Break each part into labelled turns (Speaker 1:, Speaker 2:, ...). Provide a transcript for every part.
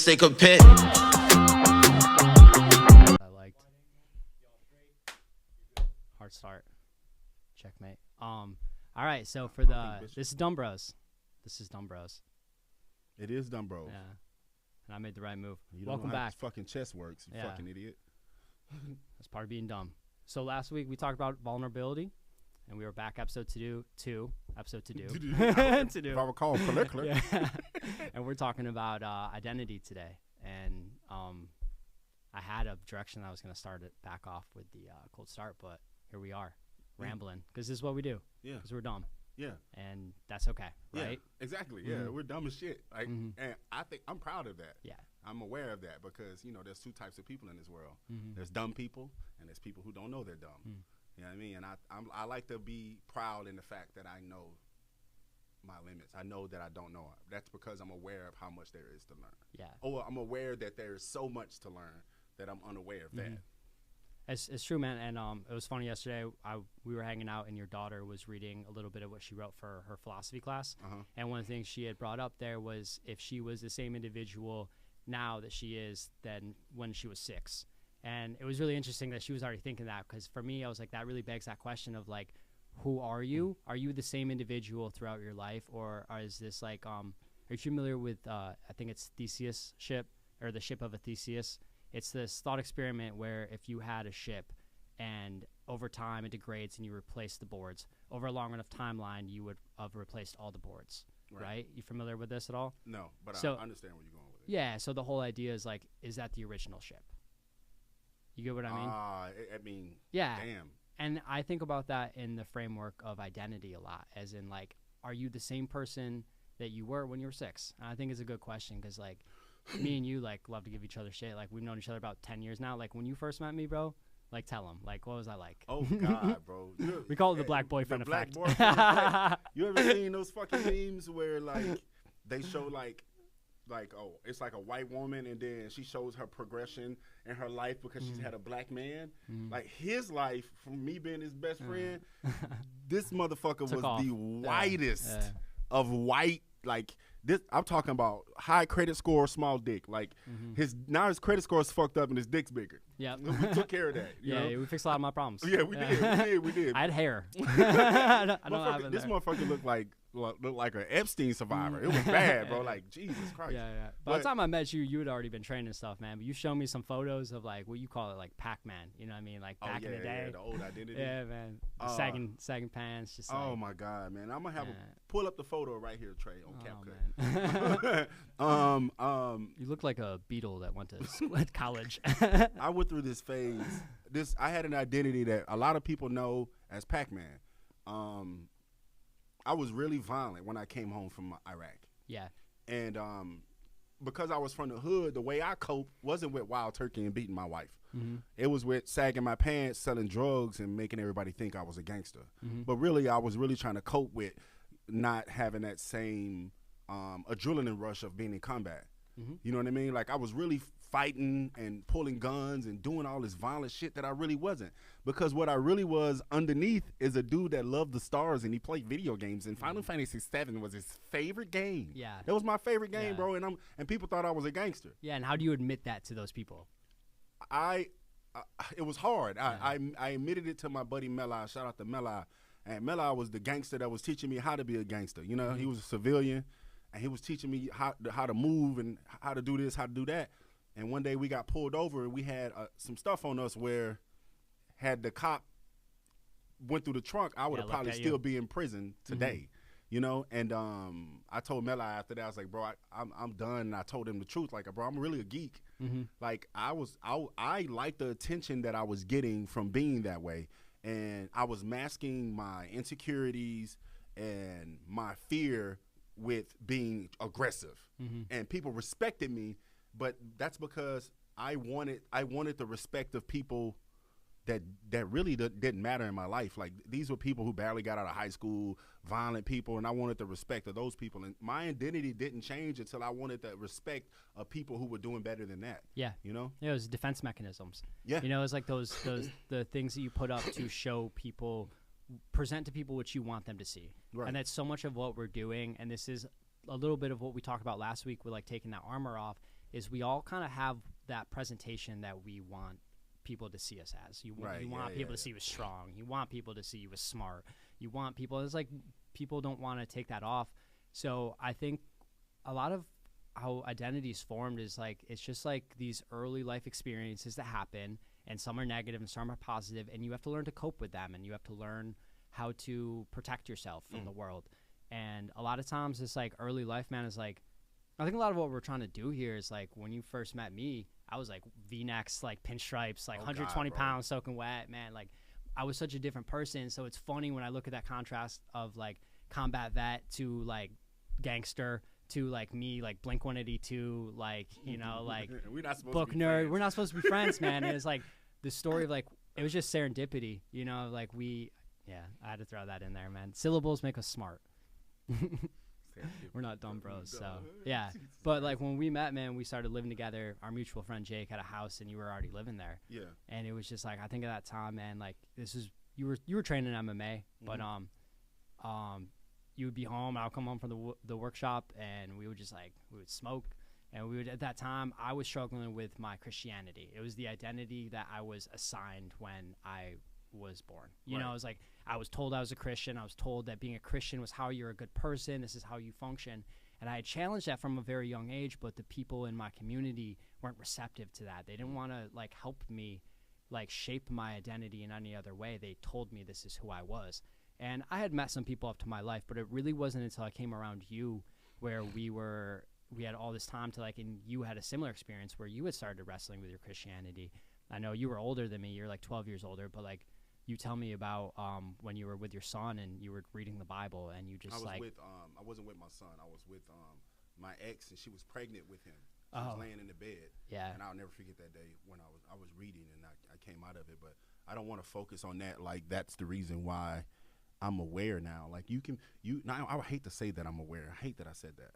Speaker 1: they compare.
Speaker 2: I liked. Hard start. Checkmate. All right, so for this is Dumb Bros. This is Dumb Bros.
Speaker 3: It is Dumb Bros.
Speaker 2: Yeah. And I made the right move.
Speaker 3: You don't
Speaker 2: Welcome
Speaker 3: know how
Speaker 2: back.
Speaker 3: fucking chess works, you fucking idiot.
Speaker 2: That's part of being dumb. So last week we talked about vulnerability, and we were back episode to do.
Speaker 3: If I recall correctly.
Speaker 2: Yeah. And we're talking about identity today. And I had a direction I was going to start it back off with the cold start, but here we are, rambling, because this is what we do.
Speaker 3: Yeah.
Speaker 2: Because we're dumb.
Speaker 3: Yeah.
Speaker 2: And that's okay, right?
Speaker 3: Yeah, exactly. Yeah, we're dumb as shit. Like, and I think I'm proud of that.
Speaker 2: Yeah.
Speaker 3: I'm aware of that because, you know, there's two types of people in this world. There's dumb people and there's people who don't know they're dumb. You know what I mean? And I like to be proud in the fact that I know my limits. I know that I don't know. That's because I'm aware of how much there is to learn.
Speaker 2: Yeah.
Speaker 3: Or I'm aware that there's so much to learn that I'm unaware of that.
Speaker 2: It's true, man. And it was funny yesterday. We were hanging out, and your daughter was reading a little bit of what she wrote for her philosophy class. And one of the things she had brought up there was if she was the same individual now that she is than when she was 6. And it was really interesting that she was already thinking that, because for me, I was like, that really begs that question of like, who are you? Are you the same individual throughout your life, or is this like, are you familiar with, I think it's Theseus ship, or the ship of a Theseus? It's this thought experiment where if you had a ship and over time it degrades and you replace the boards, over a long enough timeline, you would have replaced all the boards, right? You familiar with this at all?
Speaker 3: No, but
Speaker 2: So-
Speaker 3: I understand where you're going with it.
Speaker 2: Yeah, so the whole idea is like, is that the original ship? You get what I mean?
Speaker 3: I mean,
Speaker 2: Yeah.
Speaker 3: damn.
Speaker 2: And I think about that in the framework of identity a lot, as in like, are you the same person that you were when you were 6? And I think it's a good question because like me and you like love to give each other shit. Like we've known each other about 10 years now. Like when you first met me, bro, like tell them, like what was I like?
Speaker 3: Oh God, bro.
Speaker 2: We call it the black boyfriend
Speaker 3: the black
Speaker 2: effect.
Speaker 3: boyfriend effect. You ever seen those fucking memes where like they show like oh, it's like a white woman and then she shows her progression in her life because she's had a black man. Like his life, from me being his best friend, this motherfucker was
Speaker 2: off.
Speaker 3: the whitest
Speaker 2: Yeah.
Speaker 3: of white. Like this, I'm talking about high credit score, small dick. Like his credit score is fucked up and his dick's bigger.
Speaker 2: Yep.
Speaker 3: We took care of that. You know?
Speaker 2: Yeah, we fixed a lot of my problems.
Speaker 3: Yeah, we did.
Speaker 2: I had hair. I don't have
Speaker 3: This
Speaker 2: there.
Speaker 3: motherfucker looked like an Epstein survivor. It was bad, bro. Like Jesus Christ.
Speaker 2: Yeah. By the time I met you, you had already been training and stuff, man. But you showed me some photos of like what you call it, like Pac-Man. You know what I mean? Like back in the day.
Speaker 3: Yeah, the old identity.
Speaker 2: Yeah, man. Sagging pants, just like.
Speaker 3: Oh my God, man. I'm gonna have pull up the photo right here, Trey, on
Speaker 2: man.
Speaker 3: CapCut.
Speaker 2: You look like a beetle that went to college.
Speaker 3: I went through this phase. I had an identity that a lot of people know as Pac-Man. I was really violent when I came home from Iraq.
Speaker 2: Yeah.
Speaker 3: And because I was from the hood, the way I coped wasn't with wild turkey and beating my wife. It was with sagging my pants, selling drugs, and making everybody think I was a gangster. But really, I was really trying to cope with not having that same adrenaline rush of being in combat. You know what I mean? Like I was really fighting and pulling guns and doing all this violent shit that I really wasn't. Because what I really was underneath is a dude that loved the stars and he played video games. And Final Fantasy VII was his favorite game.
Speaker 2: Yeah.
Speaker 3: That was my favorite game,
Speaker 2: Yeah.
Speaker 3: bro. And people thought I was a gangster.
Speaker 2: Yeah, and how do you admit that to those people?
Speaker 3: It was hard. I admitted it to my buddy Mela. Shout out to Mela. And Mela was the gangster that was teaching me how to be a gangster. You know, he was a civilian, and he was teaching me how to move and how to do this, how to do that. And one day we got pulled over, and we had some stuff on us where had the cop went through the trunk, I would have probably still be in prison today. You know, and I told Mela after that, I was like, bro, I'm done. And I told him the truth, like, bro, I'm really a geek. Like I liked the attention that I was getting from being that way, and I was masking my insecurities and my fear with being aggressive, and people respected me, but that's because I wanted the respect of people that really didn't matter in my life. Like these were people who barely got out of high school, violent people, and I wanted the respect of those people. And my identity didn't change until I wanted the respect of people who were doing better than that.
Speaker 2: Yeah.
Speaker 3: You know?
Speaker 2: Yeah, it was defense mechanisms.
Speaker 3: Yeah.
Speaker 2: You know, it's like those the things that you put up to show people, present to people what you want them to see.
Speaker 3: Right.
Speaker 2: And that's so much of what we're doing, and this is a little bit of what we talked about last week with like taking that armor off, is we all kind of have that presentation that we want people to see us as. You want people to see you as strong. You want people to see you as smart. You want people, it's like people don't want to take that off. So I think a lot of how identity is formed is like, it's just like these early life experiences that happen, and some are negative and some are positive, and you have to learn to cope with them, and you have to learn how to protect yourself from the world. And a lot of times it's like early life, man, is like, I think a lot of what we're trying to do here is like, when you first met me, I was like V-necks, like pinstripes, like 120 pounds soaking wet, man. Like I was such a different person. So it's funny when I look at that contrast of like combat vet to like gangster to like me, like Blink-182, like, you know, like
Speaker 3: we're not supposed
Speaker 2: book
Speaker 3: to be
Speaker 2: nerd.
Speaker 3: friends.
Speaker 2: We're not supposed to be friends, man. And it's like the story of like, it was just serendipity, you know, like I had to throw that in there, man. Syllables make us smart. We're not dumb bros, so yeah. But like when we met, man, we started living together. Our mutual friend Jake had a house, and you were already living there.
Speaker 3: Yeah.
Speaker 2: And it was just like, I think at that time, man, like this is you were training MMA, but you would be home. I'll come home from the workshop, and we would smoke, and we would at that time I was struggling with my Christianity. It was the identity that I was assigned when I was born. You know, it was like I was told I was a Christian. I was told that being a Christian was how you're a good person. This is how you function. And I had challenged that from a very young age, but the people in my community weren't receptive to that. They didn't want to like help me like shape my identity in any other way. They told me this is who I was. And I had met some people up to my life, but it really wasn't until I came around you where we had all this time to like, and you had a similar experience where you had started wrestling with your Christianity. I know you were older than me. You're like 12 years older, but like, you tell me about when you were with your son and you were reading the Bible and you just
Speaker 3: I wasn't with my son. I was with my ex, and she was pregnant with him. She was laying in the bed.
Speaker 2: Yeah.
Speaker 3: And I'll never forget that day when I was reading and I came out of it. But I don't want to focus on that. Like that's the reason why I'm aware now. Like now I would hate to say that I'm aware. I hate that I said that.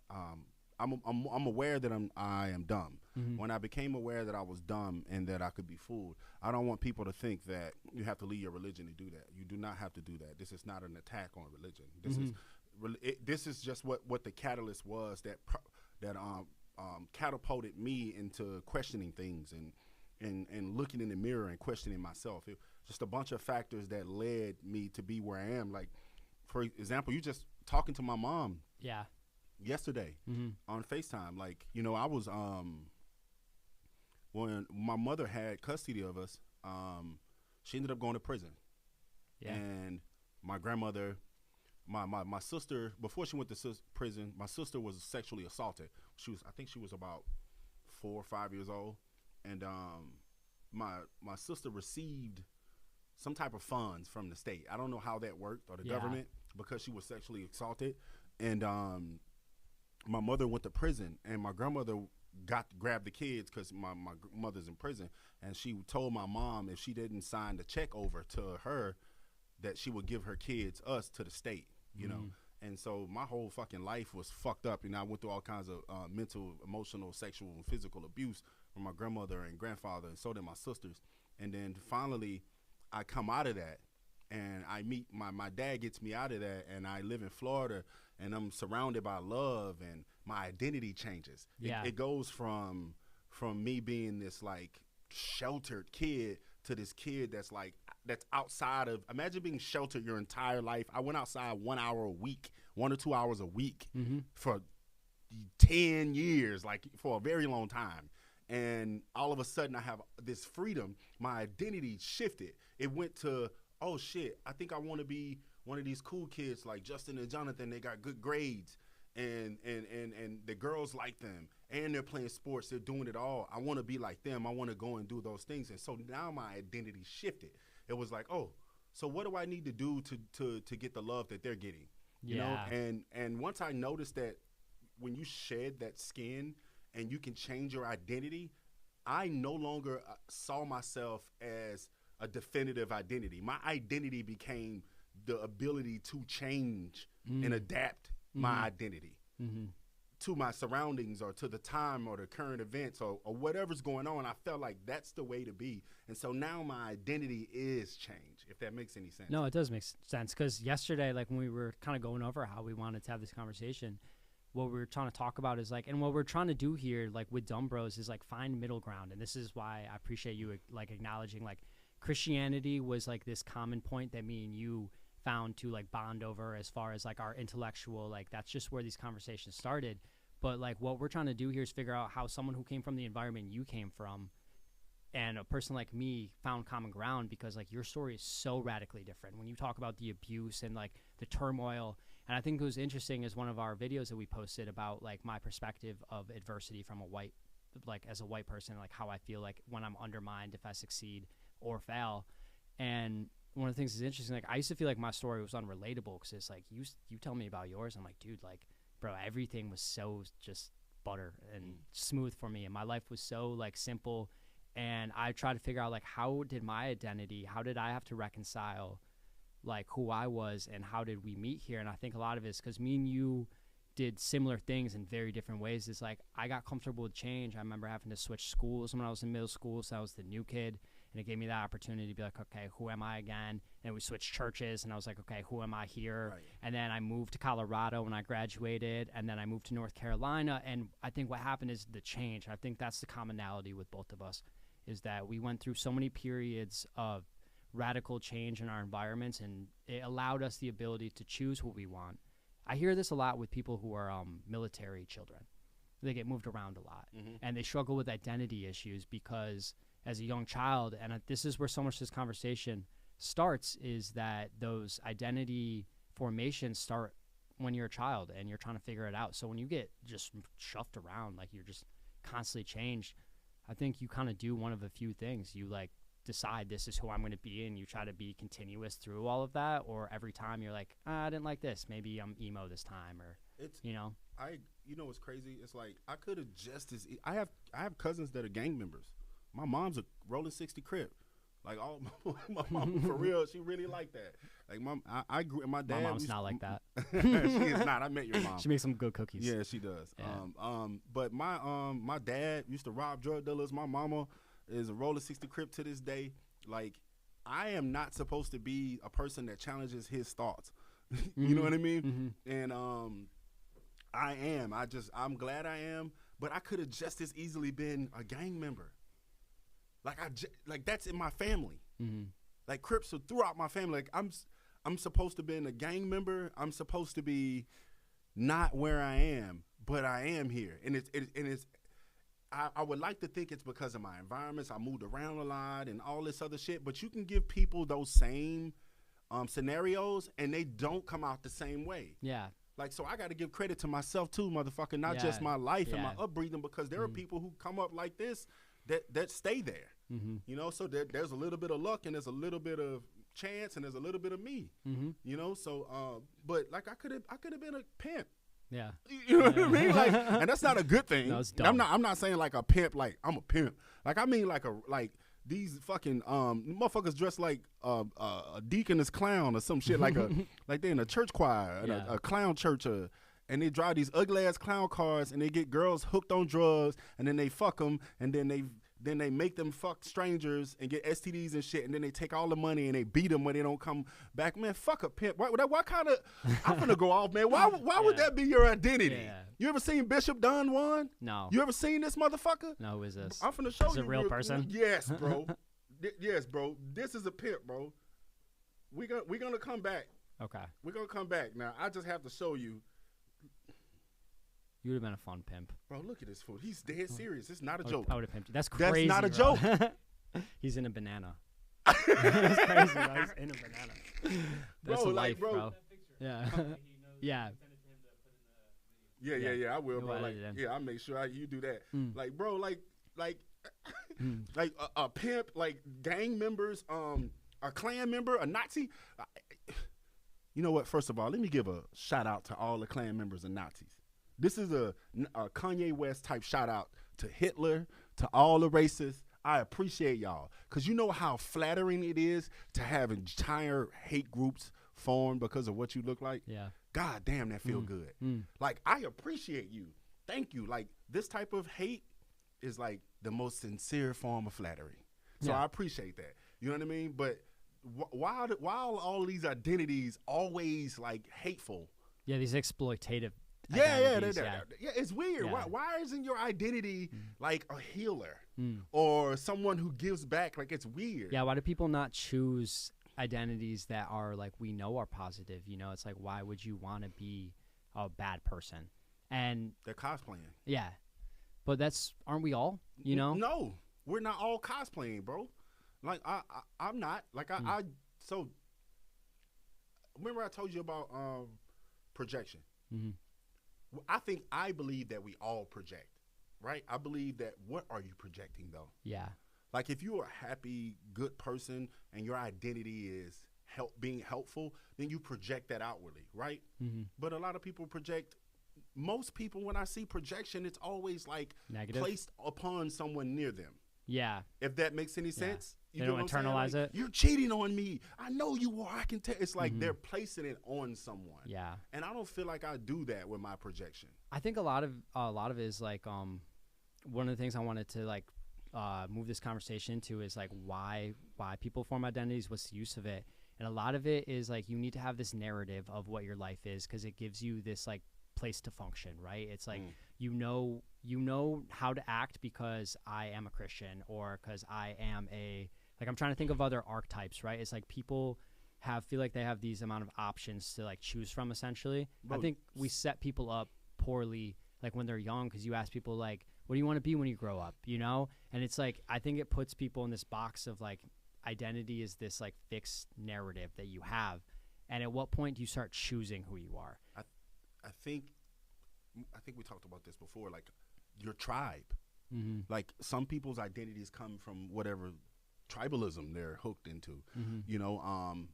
Speaker 3: I'm aware that I am dumb. Mm-hmm. When I became aware that I was dumb and that I could be fooled, I don't want people to think that you have to leave your religion to do that. You do not have to do that. This is not an attack on religion. This is just what the catalyst was that catapulted me into questioning things and looking in the mirror and questioning myself. It just a bunch of factors that led me to be where I am. Like, for example, you just talking to my mom.
Speaker 2: Yeah.
Speaker 3: Yesterday on FaceTime, like, you know, I was when my mother had custody of us, she ended up going to prison. Yeah. And my grandmother, my sister, before she went to prison, my sister was sexually assaulted. I think she was about 4 or 5 years old, and my sister received some type of funds from the state. I don't know how that worked, or the government, because she was sexually assaulted, and my mother went to prison, and my grandmother grabbed the kids because my mother's in prison, and she told my mom if she didn't sign the check over to her, that she would give her kids, us, to the state, you know. And so my whole fucking life was fucked up, and I went through all kinds of mental, emotional, sexual, and physical abuse from my grandmother and grandfather, and so did my sisters. And then finally, I come out of that, and I meet my dad gets me out of that, and I live in Florida, and I'm surrounded by love, and my identity changes. Yeah. It goes from me being this like sheltered kid to this kid that's outside of, imagine being sheltered your entire life. I went outside 1 hour a week, 1 or 2 hours a week for 10 years, like for a very long time. And all of a sudden I have this freedom. My identity shifted. It went to, oh shit, I think I want to be one of these cool kids like Justin and Jonathan. They got good grades, and the girls like them, and they're playing sports. They're doing it all. I want to be like them. I want to go and do those things. And so now my identity shifted. It was like, oh, so what do I need to do to get the love that they're getting? You know? And once I noticed that when you shed that skin and you can change your identity, I no longer saw myself as a definitive identity. My identity became the ability to change and adapt my identity to my surroundings or to the time or the current events or whatever's going on. I felt like that's the way to be. And so now my identity is change, if that makes any sense.
Speaker 2: No, it does make sense, because yesterday, like when we were kind of going over how we wanted to have this conversation, what we're trying to talk about is like, and what we're trying to do here, like with Dumb Bros, is like find middle ground. And this is why I appreciate you like acknowledging like Christianity was like this common point that me and you found to like bond over as far as like our intellectual, like that's just where these conversations started. But like what we're trying to do here is figure out how someone who came from the environment you came from and a person like me found common ground, because like your story is so radically different when you talk about the abuse and like the turmoil. And I think it was interesting is one of our videos that we posted about like my perspective of adversity from a white, like as a white person, like how I feel like when I'm undermined, if I succeed or fail. And one of the things that's interesting, like I used to feel like my story was unrelatable because it's like you tell me about yours. I'm like, dude, like, bro, everything was so just butter and smooth for me. And my life was so like simple. And I tried to figure out like how did my identity, how did I have to reconcile like who I was and how did we meet here? And I think a lot of it is because me and you did similar things in very different ways. It's like I got comfortable with change. I remember having to switch schools when I was in middle school, so I was the new kid, and it gave me that opportunity to be like, okay, who am I again? And we switched churches, and I was like, okay, who am I here? Right. And then I moved to Colorado when I graduated, and then I moved to North Carolina, and I think what happened is the change. I think that's the commonality with both of us, is that we went through so many periods of radical change in our environments, and it allowed us the ability to choose what we want. I hear this a lot with people who are military children. They get moved around a lot, and they struggle with identity issues because as a young child, and this is where so much of this conversation starts, is that those identity formations start when you're a child and you're trying to figure it out. So when you get just shoved around, like you're just constantly changed, I think you kind of do one of a few things. You like decide this is who I'm going to be, and you try to be continuous through all of that, or every time you're like, I didn't like this, maybe I'm emo this time, or you know what's crazy, it's like I could have just as I have cousins that are gang members. My mom's a rolling 60 Crip, like all my mom for real, she really like that. Like I grew, and my dad, my mom's not like that.
Speaker 3: She is not. I met your mom.
Speaker 2: She makes some good cookies.
Speaker 3: Yeah, she does.
Speaker 2: Yeah.
Speaker 3: But my dad used to rob drug dealers. My mama is a roller 60 Crip to this day. Like, I am not supposed to be a person that challenges his thoughts. You know what I mean? And I am. I'm glad I am. But I could have just as easily been a gang member. Like that's in my family. Like Crips are throughout my family. Like I'm supposed to be a gang member. I'm supposed to be not where I am, but I am here. And it's. I would like to think it's because of my environments. I moved around a lot and all this other shit. But you can give people those same scenarios, and they don't come out the same way.
Speaker 2: Yeah.
Speaker 3: Like, so I got to give credit to myself too, motherfucker, not just my life and my upbringing, because there are people who come up like this that stay there. You know, so there's a little bit of luck, and there's a little bit of chance, and there's a little bit of me. You know, so but like I could have been a pimp.
Speaker 2: Yeah.
Speaker 3: You know what I mean? Like, and that's not a good thing.
Speaker 2: No, it's dumb.
Speaker 3: I'm not saying like a pimp, like I'm a pimp. Like I mean like these fucking motherfuckers dressed like a deaconess clown or some shit, like like they're in a church choir, a clown church, and they drive these ugly ass clown cars, and they get girls hooked on drugs, and then they fuck them, and then they make them fuck strangers and get STDs and shit, and then they take all the money and they beat them when they don't come back. Man, fuck a pimp. What kind of? I'm gonna go off, man. Why would that be your identity? Yeah. You ever seen Bishop Don Juan?
Speaker 2: No.
Speaker 3: You ever seen this motherfucker?
Speaker 2: No, who is this?
Speaker 3: I'm finna show you.
Speaker 2: Is it a real person?
Speaker 3: Yes, bro. Yes, bro. This is a pimp, bro. We're gonna come back.
Speaker 2: Okay.
Speaker 3: We're gonna come back. Now, I just have to show you.
Speaker 2: You would have been a fun pimp.
Speaker 3: Bro, look at this fool. He's dead serious. It's not a joke.
Speaker 2: I would have pimped you. That's crazy.
Speaker 3: That's not a joke.
Speaker 2: He's in a banana. That's crazy, bro. He's in a banana. That's
Speaker 3: bro,
Speaker 2: life,
Speaker 3: bro.
Speaker 2: bro. Yeah. Yeah.
Speaker 3: Yeah, I will, bro. Like, I'll make sure you do that. Like, bro, like a pimp, like gang members, a Klan member, a Nazi. You know what? First of all, let me give a shout out to all the Klan members and Nazis. This is a Kanye West type shout out to Hitler, to all the racists. I appreciate y'all, because you know how flattering it is to have entire hate groups formed because of what you look like?
Speaker 2: Yeah.
Speaker 3: God damn, that feel good. Like, I appreciate you. Thank you. Like, this type of hate is like the most sincere form of flattery. So I appreciate that. You know what I mean? But while all these identities always like hateful.
Speaker 2: Yeah, these exploitative identities.
Speaker 3: Yeah, it's weird.
Speaker 2: Yeah.
Speaker 3: Why isn't your identity like a healer
Speaker 2: Mm.
Speaker 3: or someone who gives back? Like, it's weird.
Speaker 2: Yeah, why do people not choose identities that are like we know are positive? You know, it's like, why would you want to be a bad person? And
Speaker 3: They're cosplaying.
Speaker 2: yeah, but aren't we all? You know?
Speaker 3: No, we're not all cosplaying, bro. Like I'm not. Like so remember I told you about projection.
Speaker 2: Mm-hmm.
Speaker 3: I believe that we all project, right? I believe that. What are you projecting though?
Speaker 2: Yeah.
Speaker 3: Like, if you're a happy, good person and your identity is being helpful, then you project that outwardly, right?
Speaker 2: Mm-hmm.
Speaker 3: But a lot of people project. Most people, when I see projection, it's always like
Speaker 2: Negative.
Speaker 3: placed upon someone near them.
Speaker 2: Yeah.
Speaker 3: If that makes any sense.
Speaker 2: They don't internalize it.
Speaker 3: You're cheating on me. I know you are. I can tell. It's like they're placing it on someone.
Speaker 2: Yeah.
Speaker 3: And I don't feel like I do that with my projection.
Speaker 2: I think a lot of it is like one of the things I wanted to like move this conversation to is like why people form identities, what's the use of it, and a lot of it is like you need to have this narrative of what your life is because it gives you this like place to function, right? It's like you know how to act because I am a Christian or because I am I'm trying to think of other archetypes, right? It's like people feel like they have these amount of options to like choose from essentially.
Speaker 3: Bro,
Speaker 2: I think we set people up poorly like when they're young because you ask people like, what do you want to be when you grow up, you know? And it's like I think it puts people in this box of like identity is this like fixed narrative that you have, and at what point do you start choosing who you are?
Speaker 3: I think we talked about this before, like your tribe.
Speaker 2: Mm-hmm.
Speaker 3: Like some people's identities come from whatever tribalism they're hooked into.
Speaker 2: Mm-hmm.
Speaker 3: You know,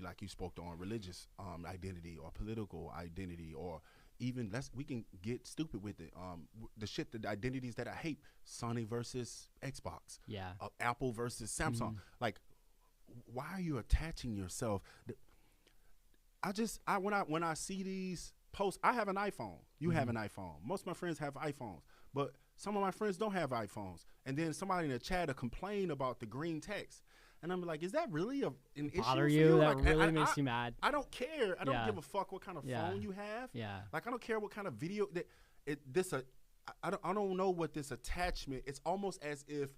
Speaker 3: like you spoke on religious identity or political identity, or even we can get stupid with it. The identities that I hate: Sony versus Xbox.
Speaker 2: Yeah.
Speaker 3: Apple versus Samsung.
Speaker 2: Mm-hmm.
Speaker 3: Like, why are you attaching yourself? When I see these posts, I have an iPhone. You have an iPhone. Most of my friends have iPhones, but some of my friends don't have iPhones. And then somebody in the chat will complain about the green text, and I'm like, is that really an issue
Speaker 2: Bother
Speaker 3: for
Speaker 2: you?
Speaker 3: you?
Speaker 2: That
Speaker 3: Like,
Speaker 2: really makes you mad.
Speaker 3: I don't care. I don't
Speaker 2: Yeah.
Speaker 3: give a fuck what kind of
Speaker 2: Yeah.
Speaker 3: phone you have.
Speaker 2: Yeah.
Speaker 3: Like, I don't care what kind of video I don't know what this attachment. It's almost as if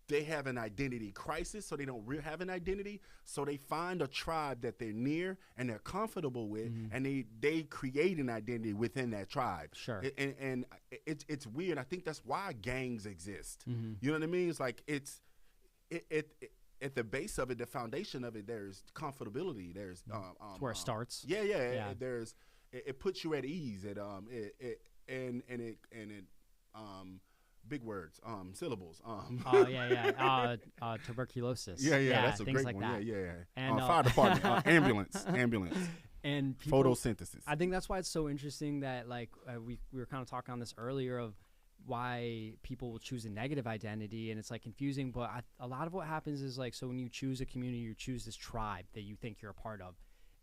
Speaker 3: they have an identity crisis, so they don't have an identity. So they find a tribe that they're near and they're comfortable with, and they create an identity within that tribe.
Speaker 2: Sure.
Speaker 3: And it's weird. I think that's why gangs exist.
Speaker 2: Mm-hmm.
Speaker 3: You know what I mean? It's like at the base of it, the foundation of it, there's comfortability. There's
Speaker 2: That's where it starts.
Speaker 3: Yeah. It puts you at ease. Big words, syllables.
Speaker 2: Oh yeah. Tuberculosis.
Speaker 3: Yeah, that's a
Speaker 2: things
Speaker 3: great
Speaker 2: like
Speaker 3: one.
Speaker 2: that.
Speaker 3: Yeah.
Speaker 2: And
Speaker 3: fire department, ambulance,
Speaker 2: and people,
Speaker 3: photosynthesis.
Speaker 2: I think that's why it's so interesting that like we were kind of talking on this earlier of why people will choose a negative identity, and it's like confusing. But a lot of what happens is like, so when you choose a community, you choose this tribe that you think you're a part of,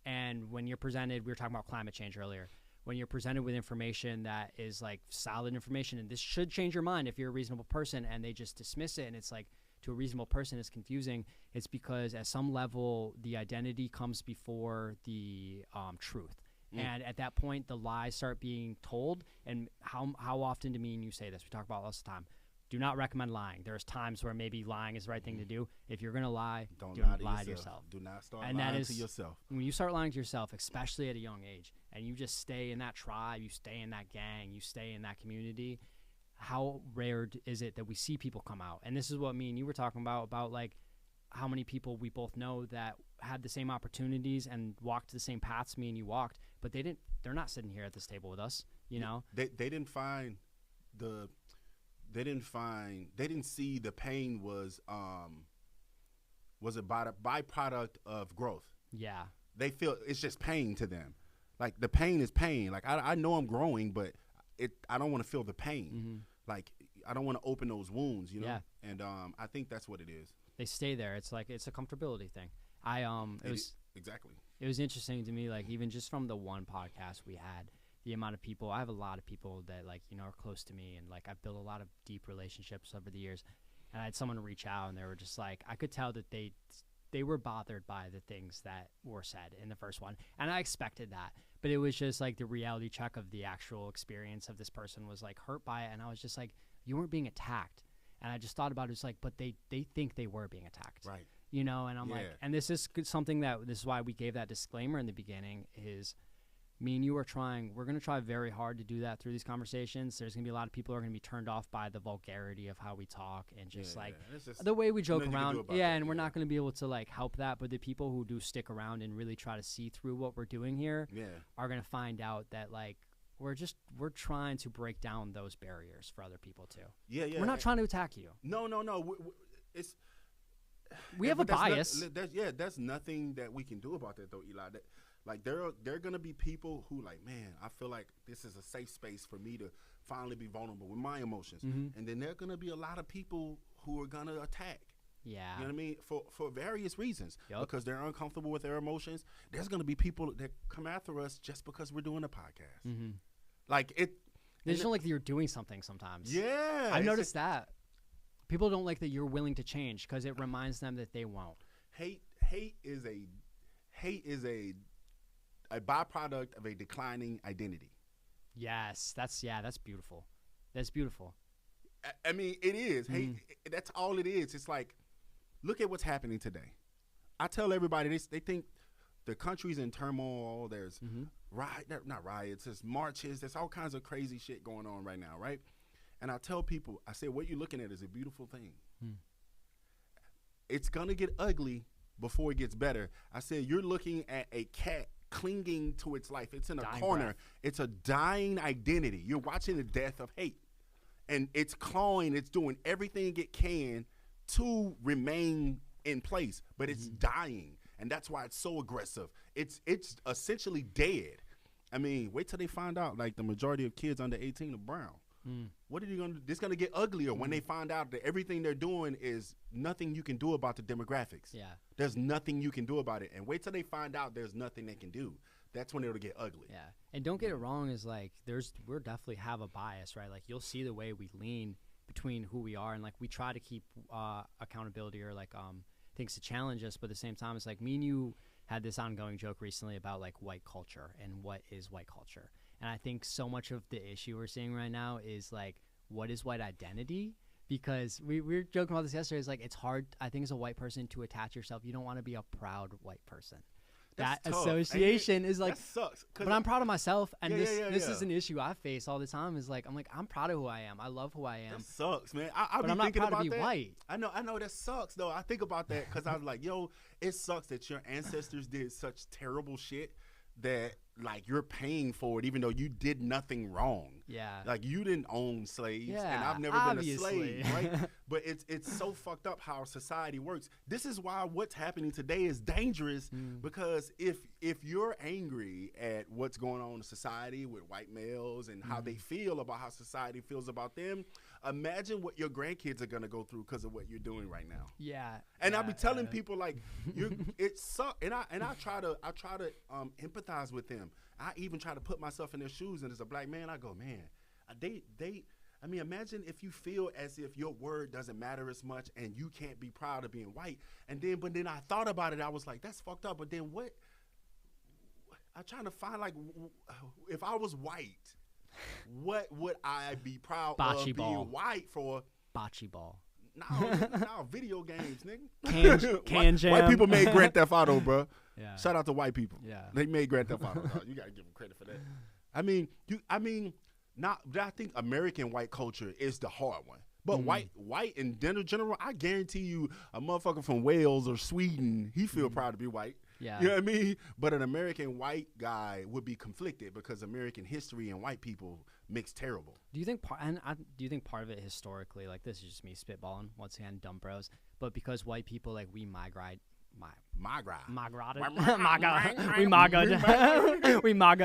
Speaker 2: and when you're presented, we were talking about climate change earlier. When you're presented with information that is like solid information, and this should change your mind if you're a reasonable person, and they just dismiss it, and it's like to a reasonable person it's confusing. It's because at some level the identity comes before the truth. And at that point the lies start being told. And how often do me and you say this? We talk about it all the time. Do not recommend lying. There's times where maybe lying is the right thing to do. If you're going to lie,
Speaker 3: don't
Speaker 2: lie to yourself.
Speaker 3: Do not start
Speaker 2: and
Speaker 3: lying
Speaker 2: that is,
Speaker 3: to yourself.
Speaker 2: When you start lying to yourself, especially at a young age, and you just stay in that tribe, you stay in that gang, you stay in that community, how rare is it that we see people come out? And this is what me and you were talking about like how many people we both know that had the same opportunities and walked the same paths me and you walked, but they're not sitting here at this table with us, you know?
Speaker 3: They didn't see the pain was a byproduct of growth.
Speaker 2: Yeah.
Speaker 3: They feel it's just pain to them. Like, the pain is pain. Like, I know I'm growing, but I don't want to feel the pain.
Speaker 2: Mm-hmm.
Speaker 3: Like, I don't want to open those wounds, you know?
Speaker 2: Yeah.
Speaker 3: And I think that's what it is.
Speaker 2: They stay there. It's like it's a comfortability thing.
Speaker 3: Exactly.
Speaker 2: It was interesting to me, like even just from the one podcast we had, the amount of people. I have a lot of people that like are close to me, and like I've built a lot of deep relationships over the years. And I had someone reach out, and they were just like, I could tell that they they were bothered by the things that were said in the first one, and I expected that. But it was just like the reality check of the actual experience of this person was like hurt by it, and I was just like, you weren't being attacked. And I just thought about it, it's like, but they think they were being attacked,
Speaker 3: Right.
Speaker 2: you know. And I'm like, and this is something that this is why we gave that disclaimer in the beginning is. Me and you are trying, we're going to try very hard to do that through these conversations. There's going to be a lot of people who are going to be turned off by the vulgarity of how we talk and just just the way we joke around. Yeah, and we're not going to be able to like help that. But the people who do stick around and really try to see through what we're doing here are going to find out that like we're trying to break down those barriers for other people too.
Speaker 3: Yeah.
Speaker 2: We're not trying to attack you.
Speaker 3: No.
Speaker 2: We have a bias.
Speaker 3: There's nothing that we can do about that though, Eli. Like there are gonna be people who like, man, I feel like this is a safe space for me to finally be vulnerable with my emotions. And then there are gonna be a lot of people who are gonna attack.
Speaker 2: Yeah.
Speaker 3: You know what I mean? For various reasons. Because they're uncomfortable with their emotions. There's gonna be people that come after us just because we're doing a podcast. Like it.
Speaker 2: They just don't like that you're doing something sometimes.
Speaker 3: Yeah.
Speaker 2: I've noticed that. People don't like that you're willing to change because it reminds them that they won't.
Speaker 3: Hate is a byproduct of a declining identity.
Speaker 2: Yes, that's beautiful. That's beautiful.
Speaker 3: I mean, it is. Hate, that's all it is. It's like, look at what's happening today. I tell everybody, they think the country's in turmoil. There's not riots, there's marches. There's all kinds of crazy shit going on right now, right? And I tell people, I say, what you're looking at is a beautiful thing. It's going to get ugly before it gets better. I said, you're looking at a cat clinging to its life. It's in a corner.
Speaker 2: Breath.
Speaker 3: It's a dying identity. You're watching the death of hate. And it's clawing, it's doing everything it can to remain in place, but it's dying. And that's why it's so aggressive. It's essentially dead. I mean, wait till they find out, like the majority of kids under 18 are brown. What are you going to do? It's going to get uglier when they find out that everything they're doing is nothing you can do about the demographics.
Speaker 2: Yeah.
Speaker 3: There's nothing you can do about it. And wait till they find out there's nothing they can do. That's when it'll get ugly.
Speaker 2: Yeah. And don't get it wrong, is like we're definitely have a bias, right? Like you'll see the way we lean between who we are, and like we try to keep accountability or like things to challenge us, but at the same time it's like me and you had this ongoing joke recently about like white culture and what is white culture. And I think so much of the issue we're seeing right now is like, what is white identity? Because we were joking about this yesterday. It's like, it's hard, I think, as a white person to attach yourself. You don't want to be a proud white person.
Speaker 3: That's
Speaker 2: that
Speaker 3: tough.
Speaker 2: association is like,
Speaker 3: that sucks.
Speaker 2: But I'm proud of myself. And this
Speaker 3: yeah.
Speaker 2: is an issue I face all the time is like, I'm proud of who I am. I love who I am.
Speaker 3: That sucks, man.
Speaker 2: But I'm not proud to be white.
Speaker 3: I know that sucks, though. I think about that because I was like, yo, it sucks that your ancestors did such terrible shit that like you're paying for it even though you did nothing wrong.
Speaker 2: Yeah.
Speaker 3: Like you didn't own slaves and I've never been a slave, right? But it's so fucked up how society works. This is why what's happening today is dangerous because if you're angry at what's going on in society with white males and how they feel about how society feels about them, imagine what your grandkids are going to go through because of what you're doing right now.
Speaker 2: Yeah.
Speaker 3: And I'll be telling people like it sucks, and I try to empathize with them. I even try to put myself in their shoes, and as a black man, I go, man, I mean, imagine if you feel as if your word doesn't matter as much, and you can't be proud of being white. But then I thought about it, I was like, that's fucked up. But then what? I'm trying to find like, if I was white, what would I be proud of being white for?
Speaker 2: Bocce ball.
Speaker 3: No, video games, nigga.
Speaker 2: Can jam.
Speaker 3: White people made Grand Theft Auto, bro.
Speaker 2: Yeah.
Speaker 3: Shout out to white people.
Speaker 2: Yeah.
Speaker 3: They made Grand Theft Auto. You gotta give them credit for that. I mean, I think American white culture is the hard one. But white in general, I guarantee you, a motherfucker from Wales or Sweden, he feel proud to be white.
Speaker 2: Yeah.
Speaker 3: You know what I mean? But an American white guy would be conflicted because American history and white people mix terrible.
Speaker 2: Do you think part of it historically, like this is just me spitballing once again, dumb bros, but because white people like we migrated out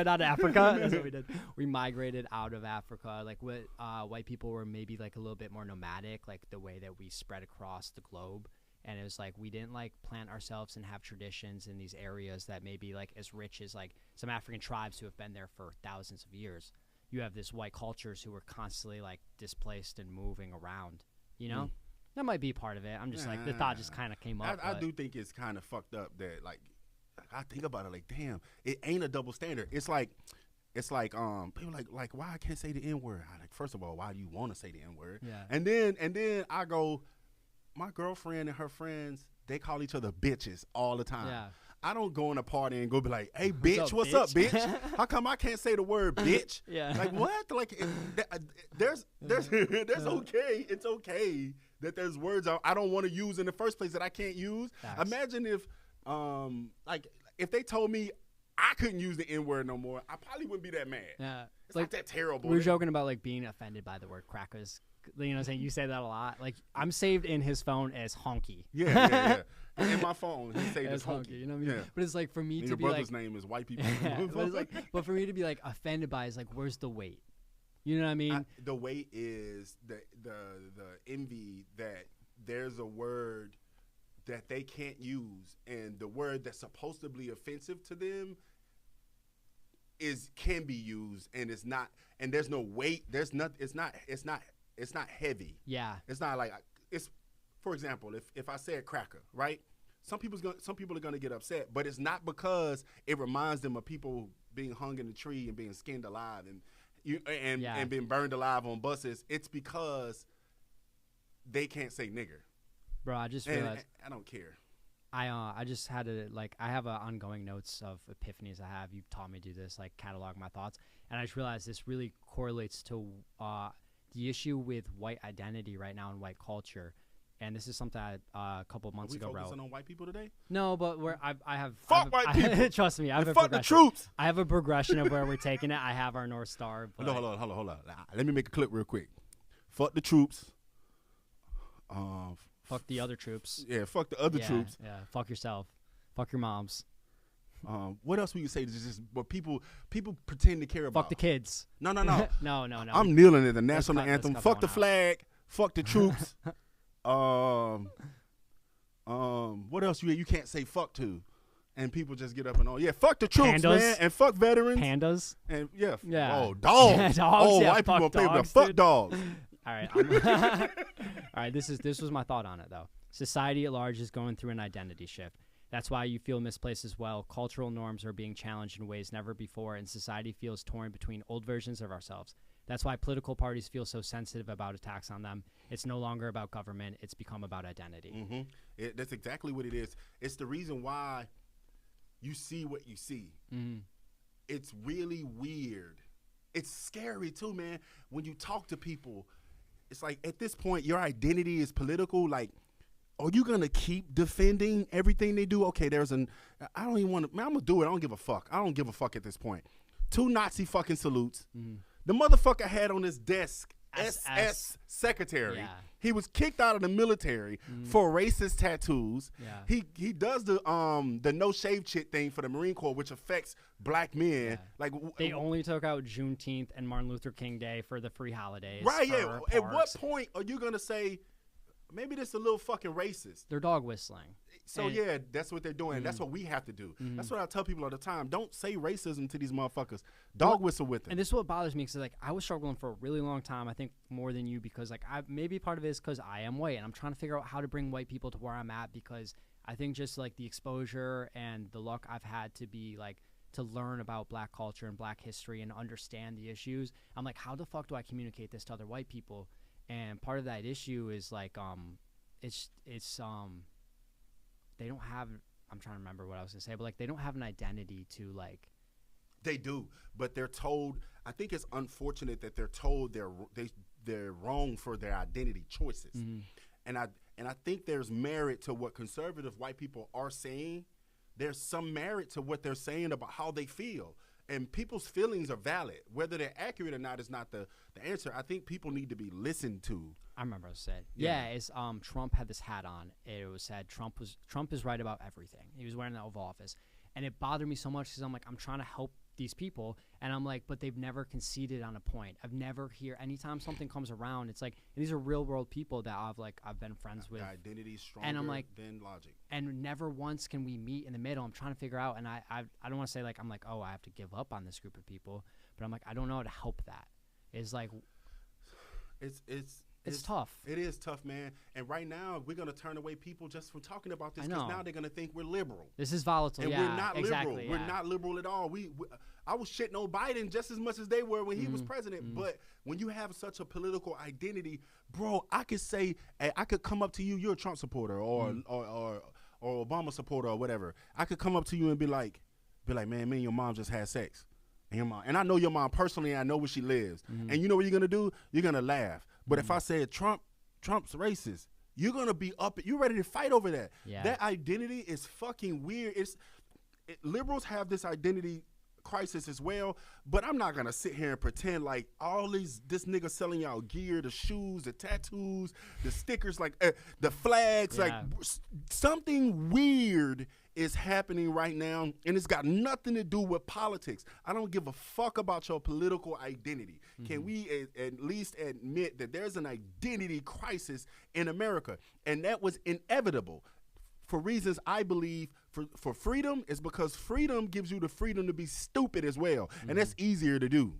Speaker 2: of Africa. That's what we did. We migrated out of Africa. Like white people were maybe like a little bit more nomadic, like the way that we spread across the globe. And it was like we didn't like plant ourselves and have traditions in these areas that may be like as rich as like some African tribes who have been there for thousands of years. You have this white cultures who were constantly like displaced and moving around, you know? That might be part of it. I'm just like, the thought just kind of came up.
Speaker 3: I do think it's kind of fucked up that like I think about it like, damn, it ain't a double standard. It's like people like why I can't say the N word. Like, first of all, why do you want to say the N word?
Speaker 2: Yeah.
Speaker 3: And then I go, my girlfriend and her friends, they call each other bitches all the time.
Speaker 2: Yeah.
Speaker 3: I don't go in a party and go be like, hey, bitch, what's
Speaker 2: up,
Speaker 3: up, bitch? How come I can't say the word bitch?
Speaker 2: Yeah.
Speaker 3: Like, what? Like, there's okay. It's okay that there's words I don't want to use in the first place that I can't use.
Speaker 2: Facts.
Speaker 3: Imagine if, like, if they told me I couldn't use the N word no more, I probably wouldn't be that mad.
Speaker 2: Yeah.
Speaker 3: It's like that terrible.
Speaker 2: We were joking about like being offended by the word crackers. You know what I'm saying? You say that a lot. Like, I'm saved in his phone as honky.
Speaker 3: Yeah. In my phone, he say this honky.
Speaker 2: You know what I mean?
Speaker 3: Yeah.
Speaker 2: But it's like for me
Speaker 3: And
Speaker 2: to
Speaker 3: your
Speaker 2: be
Speaker 3: brother's
Speaker 2: like,
Speaker 3: name is white people.
Speaker 2: but for me to be like offended by is like, where's the weight? You know what I mean?
Speaker 3: The weight is the envy that there's a word that they can't use, and the word that's supposed to be offensive to them can be used, and it's not. And there's no weight. There's not. It's not heavy.
Speaker 2: Yeah.
Speaker 3: It's not like it's. For example, if I say a cracker, right? Some people are gonna get upset, but it's not because it reminds them of people being hung in the tree and being skinned alive and being burned alive on buses. It's because they can't say nigger.
Speaker 2: Bro, I just realized.
Speaker 3: I don't care.
Speaker 2: I just had to like I have ongoing notes of epiphanies I have. You've taught me to do this, like catalog my thoughts, and I just realized this really correlates to the issue with white identity right now in white culture. And this is something a couple of months ago, bro.
Speaker 3: Are we focusing on white people today?
Speaker 2: No, but I have
Speaker 3: white people.
Speaker 2: Trust me, I have a
Speaker 3: fuck the troops.
Speaker 2: I have a progression of where we're taking it. I have our North Star. But
Speaker 3: Hold on. Let me make a clip real quick. Fuck the troops.
Speaker 2: Fuck the other troops.
Speaker 3: Yeah, fuck the other troops.
Speaker 2: Yeah, fuck yourself. Fuck your moms.
Speaker 3: What else we can say? Just what people pretend to care about.
Speaker 2: Fuck the kids.
Speaker 3: No.
Speaker 2: No.
Speaker 3: I'm kneeling at the national anthem.
Speaker 2: cut
Speaker 3: Fuck
Speaker 2: that
Speaker 3: the
Speaker 2: one
Speaker 3: flag. Fuck the troops. What else you can't say fuck to, and people just get up and fuck the troops,
Speaker 2: Pandas.
Speaker 3: man, and fuck veterans,
Speaker 2: pandas,
Speaker 3: and
Speaker 2: yeah,
Speaker 3: dogs,
Speaker 2: dogs,
Speaker 3: white people play with the fuck dogs.
Speaker 2: All right, all right. This was my thought on it though. Society at large is going through an identity shift. That's why you feel misplaced as well. Cultural norms are being challenged in ways never before, and society feels torn between old versions of ourselves. That's why political parties feel so sensitive about attacks on them. It's no longer about government. It's become about identity.
Speaker 3: Mm-hmm. That's exactly what it is. It's the reason why you see what you see.
Speaker 2: Mm-hmm.
Speaker 3: It's really weird. It's scary too, man. When you talk to people, it's like at this point, your identity is political. Like, are you going to keep defending everything they do? Okay, I don't even want to, man, I'm going to do it. I don't give a fuck. I don't give a fuck at this point. 2 Nazi fucking salutes. Mm-hmm. The motherfucker had on his desk SS secretary.
Speaker 2: Yeah.
Speaker 3: He was kicked out of the military for racist tattoos.
Speaker 2: Yeah.
Speaker 3: He does the no shave shit thing for the Marine Corps, which affects black men. Yeah. Like
Speaker 2: they only took out Juneteenth and Martin Luther King Day for the free holidays.
Speaker 3: Right? Yeah. At what point are you gonna say maybe this is a little fucking racist?
Speaker 2: They're dog whistling.
Speaker 3: So that's what they're doing. That's what we have to do. That's what I tell people all the time. Don't say racism to these motherfuckers. Dog whistle with them.
Speaker 2: And this is what bothers me because like I was struggling for a really long time. I think more than you because like maybe part of it is because I am white and I'm trying to figure out how to bring white people to where I'm at because I think just like the exposure and the luck I've had to be like to learn about black culture and black history and understand the issues. I'm like, how the fuck do I communicate this to other white people? And part of that issue is like it's they don't have I'm trying to remember what I was gonna say, but like they don't have an identity to like
Speaker 3: they do, but they're told I think it's unfortunate that they're told they're wrong for their identity choices. And I think there's merit to what conservative white people are saying. There's some merit to what they're saying about how they feel. And people's feelings are valid. Whether they're accurate or not is not the answer. I think people need to be listened to.
Speaker 2: I remember what I said. Yeah, it's Trump had this hat on. It was said Trump is right about everything. He was wearing the Oval Office. And it bothered me so much because I'm like, I'm trying to help these people. And I'm like, but they've never conceded on a point. I've never anytime something comes around, it's like, and these are real world people that I've been friends with.
Speaker 3: Identity stronger
Speaker 2: and I'm like,
Speaker 3: than logic.
Speaker 2: And never once can we meet in the middle. I'm trying to figure out, and I don't want to say like, I'm like, oh, I have to give up on this group of people. But I'm like, I don't know how to help that. It's like, It's tough.
Speaker 3: It is tough, man. And right now, we're gonna turn away people just from talking about this
Speaker 2: I
Speaker 3: because
Speaker 2: know.
Speaker 3: now they're gonna think we're liberal.
Speaker 2: This is volatile.
Speaker 3: And
Speaker 2: Yeah,
Speaker 3: we're not
Speaker 2: exactly.
Speaker 3: liberal. We're not liberal at all. I was shitting on Biden just as much as they were when he was president. But when you have such a political identity, bro, I could come up to you. You're a Trump supporter or Obama supporter or whatever. I could come up to you and be like, man, me and your mom just had sex. And I know your mom personally. I know where she lives. And you know what you're gonna do? You're gonna laugh. But if I said Trump's racist, you're gonna be up. You're ready to fight over that.
Speaker 2: Yeah.
Speaker 3: That identity is fucking weird. Liberals have this identity crisis as well. But I'm not gonna sit here and pretend like this nigga selling y'all gear, the shoes, the tattoos, the stickers, like the flags, like something weird is happening right now, and it's got nothing to do with politics. I don't give a fuck about your political identity. Can we at least admit that there's an identity crisis in America? And that was inevitable for reasons I believe for freedom is because freedom gives you the freedom to be stupid as well. And that's easier to do.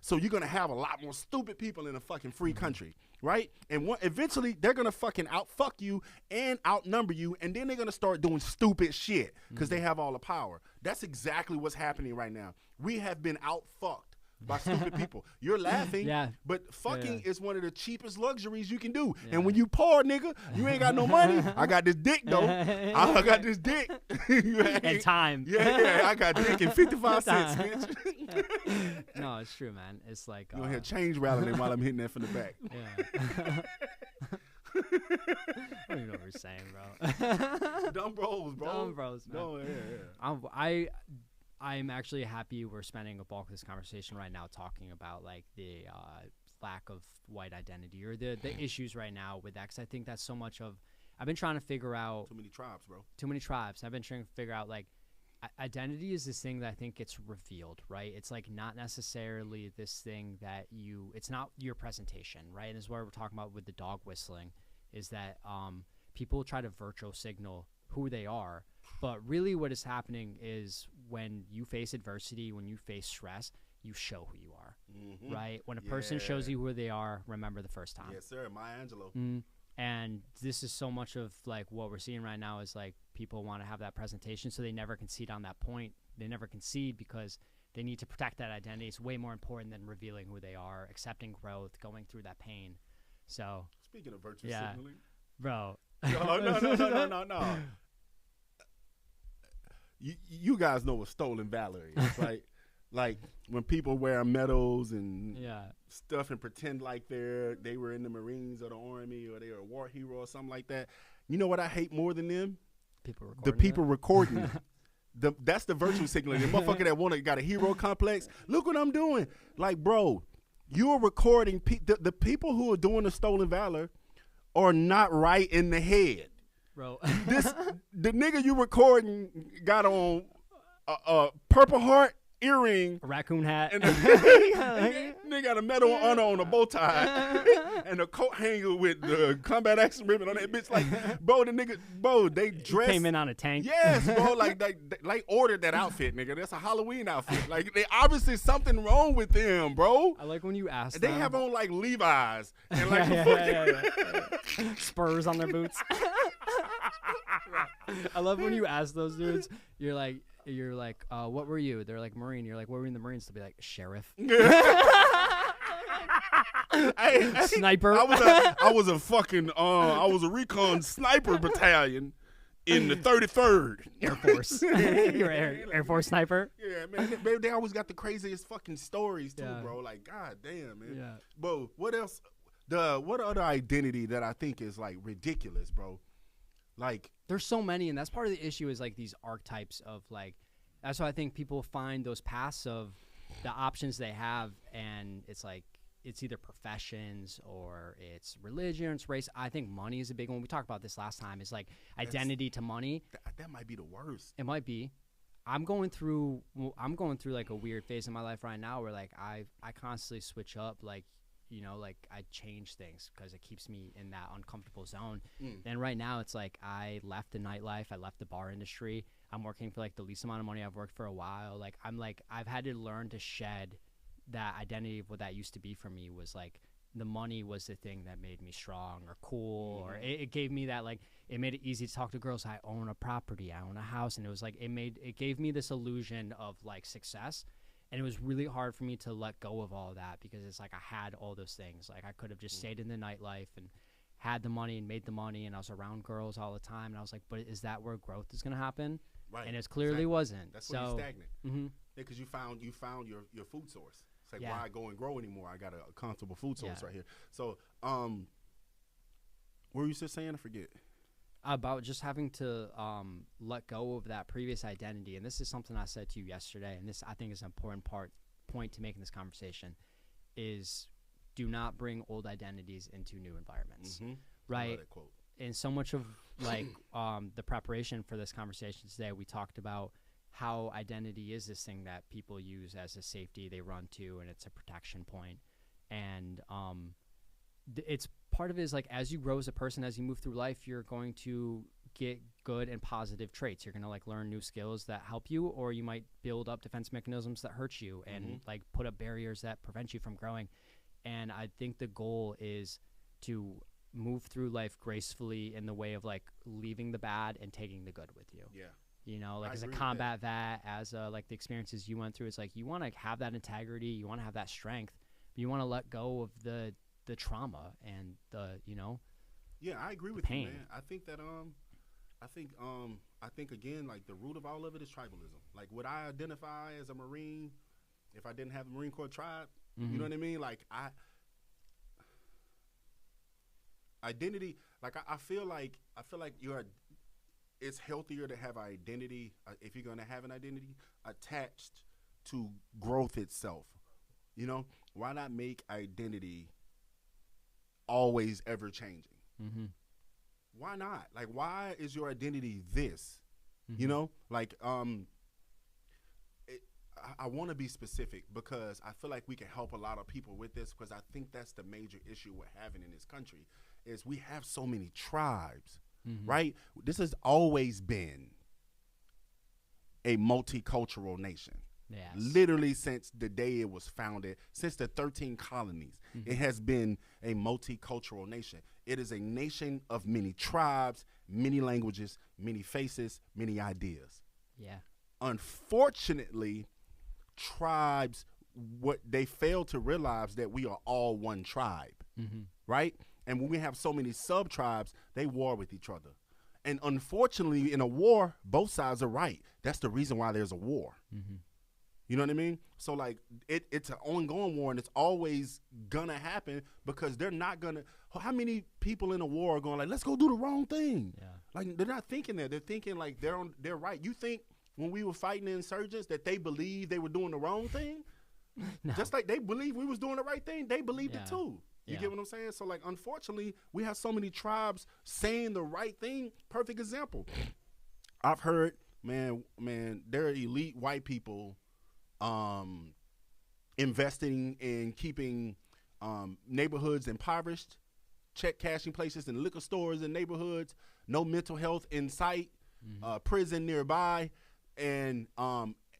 Speaker 3: So you're going to have a lot more stupid people in a fucking free country, right? And eventually they're going to fucking outfuck you and outnumber you, and then they're going to start doing stupid shit because they have all the power. That's exactly what's happening right now. We have been outfucked by stupid people. You're laughing, but fucking is one of the cheapest luxuries you can do. And when you poor, nigga, you ain't got no money. I got this dick, though. I got this dick.
Speaker 2: And time.
Speaker 3: Yeah, I got dick and 55 cents, bitch.
Speaker 2: No, it's true, man. It's like...
Speaker 3: You hear change rattling while I'm hitting that from the back.
Speaker 2: Yeah. I don't even know what you're saying, bro.
Speaker 3: Dumb bros, bro.
Speaker 2: Dumb bros, man.
Speaker 3: No, yeah.
Speaker 2: I'm actually happy we're spending a bulk of this conversation right now talking about like the lack of white identity or the issues right now with that, because I think that's so much of. I've been trying to figure out
Speaker 3: too many tribes, bro.
Speaker 2: Too many tribes. I've been trying to figure out like identity is this thing that I think gets revealed, right? It's like not necessarily this thing that it's not your presentation, right? And this is what we're talking about with the dog whistling, is that people try to virtual signal who they are. But really what is happening is when you face adversity, when you face stress, you show who you are, right? When a person shows you who they are, remember the first time.
Speaker 3: Yes, sir. Maya Angelou.
Speaker 2: And this is so much of like what we're seeing right now is like people want to have that presentation, so they never concede on that point. They never concede because they need to protect that identity. It's way more important than revealing who they are, accepting growth, going through that pain. So
Speaker 3: speaking of virtual signaling,
Speaker 2: bro.
Speaker 3: No. You guys know what stolen valor is, right? Like when people wear medals and stuff and pretend like they were in the Marines or the Army or they were a war hero or something like that. You know what I hate more than them? The people recording it. That's the virtue signaling. The motherfucker that got a hero complex. Look what I'm doing. Like, bro, you're recording. The people who are doing the stolen valor are not right in the head. Bro, the nigga you recording got on a Purple Heart earring,
Speaker 2: a raccoon hat,
Speaker 3: and nigga got a medal of honor on a bow tie, and a coat hanger with the combat action ribbon on that bitch. Like, they dressed.
Speaker 2: Came in on a tank.
Speaker 3: Yes, bro. Like ordered that outfit, nigga. That's a Halloween outfit. Like, they obviously something wrong with them, bro.
Speaker 2: I like when you ask.
Speaker 3: They have on like Levi's and like
Speaker 2: spurs on their boots. I love when you ask those dudes. You're like, what were you? They're like Marine. You're like, what were you in the Marines? They'll be like, sheriff. Sniper.
Speaker 3: I was a recon sniper battalion in the 33rd
Speaker 2: Air Force. You're Air Force sniper.
Speaker 3: Yeah, man. They always got the craziest fucking stories too, bro. Like, god damn, man.
Speaker 2: Yeah.
Speaker 3: Bro, what else? What other identity that I think is like ridiculous, bro? Like,
Speaker 2: there's so many, and that's part of the issue is like these archetypes of like. That's why I think people find those paths of the options they have, and it's like it's either professions or it's religion, it's race. I think money is a big one. We talked about this last time. It's like identity to money.
Speaker 3: That might be the worst.
Speaker 2: It might be. I'm going through like a weird phase in my life right now where like I constantly switch up, like, you know, like I change things because it keeps me in that uncomfortable zone. And right now it's like I left the nightlife, I left the bar industry. I'm working for like the least amount of money I've worked for a while. Like I've had to learn to shed that identity of what that used to be for me was like the money was the thing that made me strong or cool, or it gave me that, like, it made it easy to talk to girls. I own a property, I own a house, and it was like it gave me this illusion of like success, and it was really hard for me to let go of all of that, because it's like I had all those things. Like I could have just stayed in the nightlife and had the money and made the money, and I was around girls all the time, and I was like, but is that where growth is going to happen?
Speaker 3: Right.
Speaker 2: And it clearly wasn't.
Speaker 3: That's
Speaker 2: so
Speaker 3: where you're stagnant.
Speaker 2: Mm-hmm.
Speaker 3: Because you found your food source. It's like,
Speaker 2: Yeah.
Speaker 3: why go and grow anymore? I got a comfortable food source right here. So, what were you just saying? I forget.
Speaker 2: About just having to let go of that previous identity. And this is something I said to you yesterday, and this I think is an important point to make in this conversation, is do not bring old identities into new environments.
Speaker 3: Mm-hmm.
Speaker 2: Right?
Speaker 3: I love that quote.
Speaker 2: And so much of like the preparation for this conversation today, we talked about how identity is this thing that people use as a safety they run to, and it's a protection point. And it's part of it is like, as you grow as a person, as you move through life, you're going to get good and positive traits. You're going to like learn new skills that help you, or you might build up defense mechanisms that hurt you and like put up barriers that prevent you from growing. And I think the goal is to move through life gracefully in the way of like leaving the bad and taking the good with you.
Speaker 3: Yeah.
Speaker 2: You know, like
Speaker 3: I
Speaker 2: as a
Speaker 3: agree with
Speaker 2: combat vet, as like the experiences you went through, it's like you want to have that integrity, you want to have that strength, but you want to let go of the trauma and the, you know.
Speaker 3: Yeah, I agree with you, man. I think that I think again, like the root of all of it is tribalism. Like, would I identify as a Marine if I didn't have a Marine Corps tribe? You know what I mean? Like identity, like I feel like it's healthier to have an identity, if you're going to have an identity, attached to growth itself. You know, why not make identity always ever changing? Why not? Like, why is your identity this? You know, like I want to be specific, because I feel like we can help a lot of people with this, because I think that's the major issue we're having in this country is we have so many tribes, right? This has always been a multicultural nation.
Speaker 2: Yes.
Speaker 3: Literally since the day it was founded, since the 13 colonies, it has been a multicultural nation. It is a nation of many tribes, many languages, many faces, many ideas.
Speaker 2: Yeah.
Speaker 3: Unfortunately, tribes, what they fail to realize that we are all one tribe, right? And when we have so many sub-tribes, they war with each other. And unfortunately, in a war, both sides are right. That's the reason why there's a war. You know what I mean? So, like, it's an ongoing war, and it's always going to happen, because they're not going to – how many people in a war are going like, let's go do the wrong thing? Yeah. Like, they're not thinking that. They're thinking, like, they're right. You think when we were fighting the insurgents that they believed they were doing the wrong thing? No. Just like they believed we was doing the right thing, they believed it too. You get what I'm saying? So, like, unfortunately, we have so many tribes saying the right thing. Perfect example. I've heard, man, there are elite white people investing in keeping neighborhoods impoverished, check cashing places and liquor stores in neighborhoods, no mental health in sight, prison nearby, and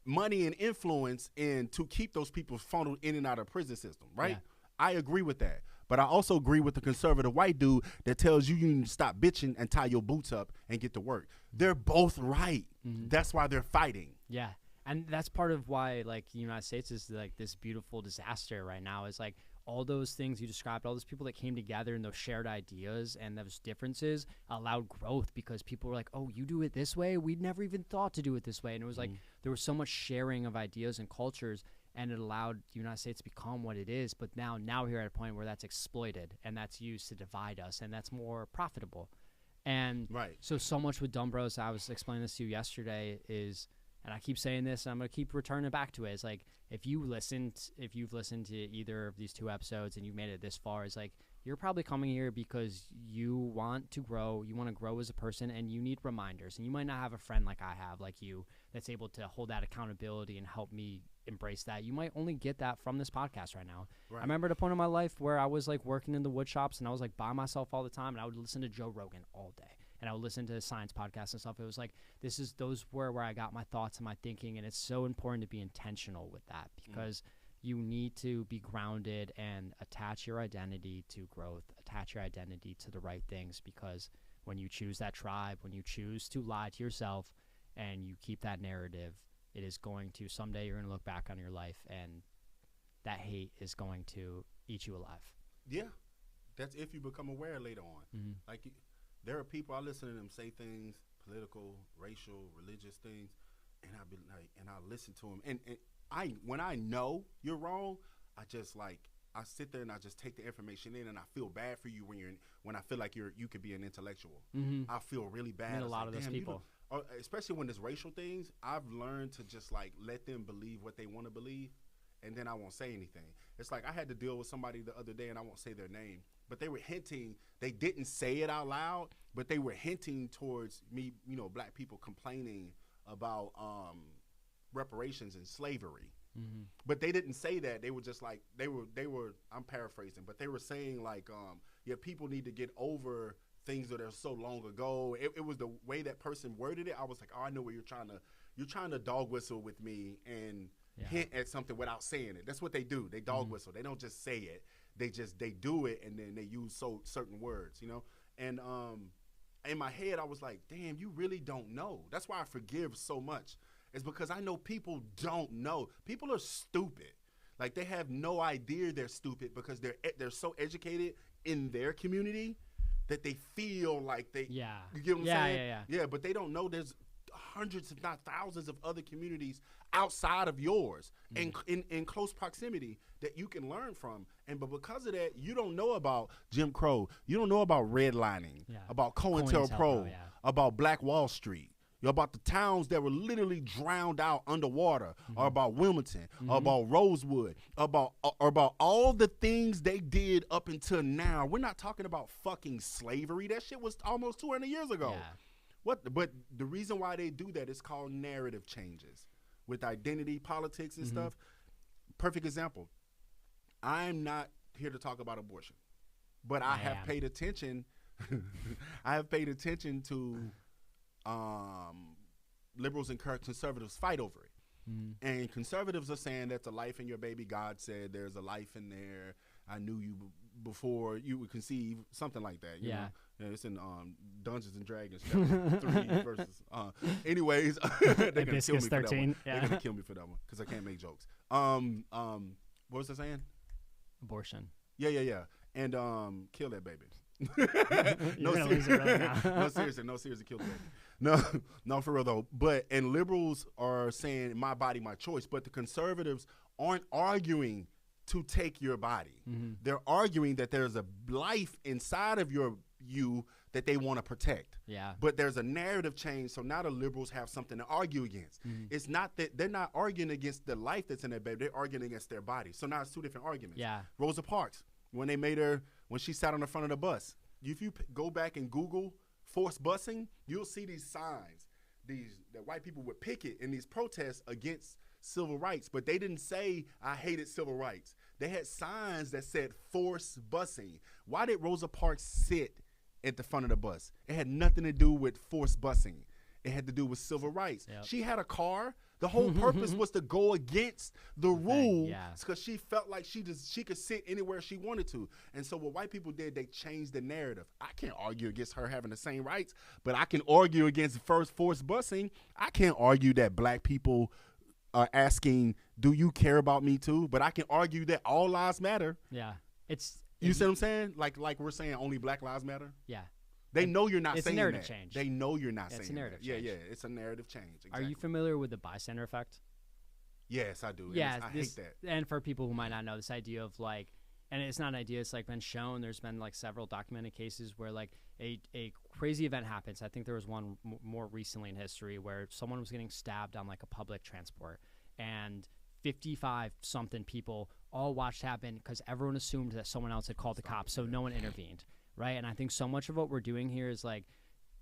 Speaker 3: money and influence to keep those people funneled in and out of prison system, right? Yeah. I agree with that. But I also agree with the conservative white dude that tells you need to stop bitching and tie your boots up and get to work. They're both right. That's why they're fighting.
Speaker 2: Yeah. And that's part of why, like, the United States is, like, this beautiful disaster right now, is, like, all those things you described, all those people that came together and those shared ideas and those differences allowed growth, because people were like, oh, you do it this way? We'd never even thought to do it this way. And it was like there was so much sharing of ideas and cultures, and it allowed the United States to become what it is. But now we're here at a point where that's exploited, and that's used to divide us, and that's more profitable. And so much with Dumb Bros, I was explaining this to you yesterday, is, and I keep saying this, and I'm going to keep returning back to it, is like, if you've listened to either of these two episodes and you've made it this far, is like, you're probably coming here because you want to grow, you want to grow as a person, and you need reminders. And you might not have a friend like I have, like you, that's able to hold that accountability and help me embrace that. You might only get that from this podcast right now. I remember at a point in my life where I was like working in the wood shops, and I was like by myself all the time, and I would listen to Joe Rogan all day, and I would listen to science podcasts and stuff. It was like, those were where I got my thoughts and my thinking, and it's so important to be intentional with that, because you need to be grounded and attach your identity to growth, attach your identity to the right things, because when you choose that tribe, when you choose to lie to yourself and you keep that narrative, it is going to, someday you're going to look back on your life and that hate is going to eat you alive.
Speaker 3: Yeah. That's if you become aware later on.
Speaker 2: Mm-hmm.
Speaker 3: Like, there are people, I listen to them say things, political, racial, religious things, and I be like, and I listen to them. And when I know you're wrong, I sit there and I just take the information in, and I feel bad for you when I feel like you could be an intellectual.
Speaker 2: Mm-hmm.
Speaker 3: I feel really bad.
Speaker 2: I mean, a lot of those people.
Speaker 3: Especially when there's racial things, I've learned to just like let them believe what they want to believe, and then I won't say anything. It's like I had to deal with somebody the other day, and I won't say their name, but they were hinting. They didn't say it out loud, but they were hinting towards me, black people complaining about reparations and slavery.
Speaker 2: Mm-hmm.
Speaker 3: But they didn't say that. They were just like, they were, I'm paraphrasing, but they were saying like, people need to get over things that are so long ago. It was the way that person worded it. I was like, oh, I know what you're trying to dog whistle with me and hint at something without saying it. That's what they do. They dog whistle. They don't just say it. They do it, and then they use certain words, And in my head, I was like, damn, you really don't know. That's why I forgive so much. It's because I know people don't know. People are stupid. Like, they have no idea they're stupid because they're so educated in their community that they feel like they.
Speaker 2: Yeah.
Speaker 3: You get what I'm saying?
Speaker 2: Yeah.
Speaker 3: Yeah, but they don't know there's hundreds, if not thousands, of other communities outside of yours and in close proximity that you can learn from. But because of that, you don't know about Jim Crow. You don't know about redlining, about COINTELPRO, about Black Wall Street. About the towns that were literally drowned out underwater, or about Wilmington, or about Rosewood, or about all the things they did up until now. We're not talking about fucking slavery. That shit was almost 200 years ago.
Speaker 2: Yeah.
Speaker 3: But the reason why they do that is called narrative changes with identity politics and stuff. Perfect example. I'm not here to talk about abortion, but I have paid attention. I have paid attention to liberals and conservatives fight over it. And conservatives are saying that's a life in your baby. God said there's a life in there. I knew you before you would conceive, something like that. You know? Yeah, it's in Dungeons and Dragons chapter 3 verses. Anyways, they're gonna kill me for that one. They're gonna kill me for that one because I can't make jokes. What was I saying?
Speaker 2: Abortion.
Speaker 3: Yeah. And kill that baby.
Speaker 2: No, seriously.
Speaker 3: No, seriously, kill the baby. No, for real though. And liberals are saying my body, my choice, but the conservatives aren't arguing to take your body. They're arguing that there's a life inside of you that they want to protect.
Speaker 2: Yeah.
Speaker 3: But there's a narrative change, so now the liberals have something to argue against. It's not that they're not arguing against the life that's in their baby, they're arguing against their body. So now it's two different arguments.
Speaker 2: Yeah.
Speaker 3: Rosa Parks, when she sat on the front of the bus, if you go back and Google forced busing, you'll see these signs, that white people would picket in these protests against civil rights, but they didn't say I hated civil rights. They had signs that said forced busing. Why did Rosa Parks sit at the front of the bus? It had nothing to do with forced busing. It had to do with civil rights. Yep. She had a car. The whole purpose was to go against the rules because she felt like she could sit anywhere she wanted to. And so what white people did, they changed the narrative. I can't argue against her having the same rights, but I can argue against forced busing. I can't argue that black people are asking, do you care about me too? But I can argue that all lives matter.
Speaker 2: Yeah.
Speaker 3: You see what I'm saying? Like we're saying only black lives matter?
Speaker 2: Yeah.
Speaker 3: They know you're not saying that.
Speaker 2: It's a narrative change.
Speaker 3: They know you're not saying that.
Speaker 2: It's a narrative change.
Speaker 3: Yeah, it's a narrative change. Exactly.
Speaker 2: Are you familiar with the bystander effect?
Speaker 3: Yes, I do.
Speaker 2: Yeah,
Speaker 3: I hate that.
Speaker 2: And for people who might not know, this idea of like, and it's not an idea, it's like been shown, there's been like several documented cases where like a crazy event happens. I think there was one more recently in history where someone was getting stabbed on like a public transport, and 55 something people all watched happen because everyone assumed that someone else had called the cops, so no one intervened, right? And I think so much of what we're doing here is like,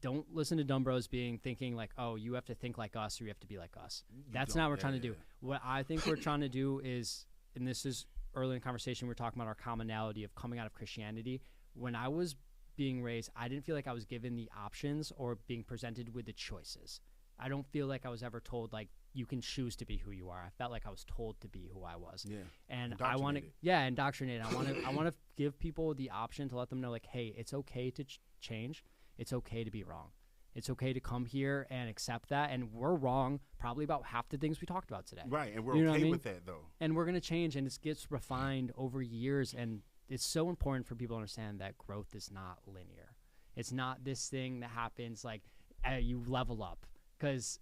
Speaker 2: don't listen to dumb bros thinking like, oh, you have to think like us or you have to be like us. That's not what we're trying to do. What I think we're trying to do is, and this is early in the conversation, we're talking about our commonality of coming out of Christianity. When I was being raised, I didn't feel like I was given the options or being presented with the choices. I don't feel like I was ever told like you can choose to be who you are. I felt like I was told to be who I was.
Speaker 3: Yeah.
Speaker 2: And I want to, indoctrinated. I want to give people the option to let them know like, hey, it's okay to change. It's okay to be wrong. It's okay to come here and accept that. And we're wrong probably about half the things we talked about today.
Speaker 3: Right. And we're okay with that, though.
Speaker 2: And we're going to change, and it gets refined over years. And it's so important for people to understand that growth is not linear. It's not this thing that happens like you level up. Because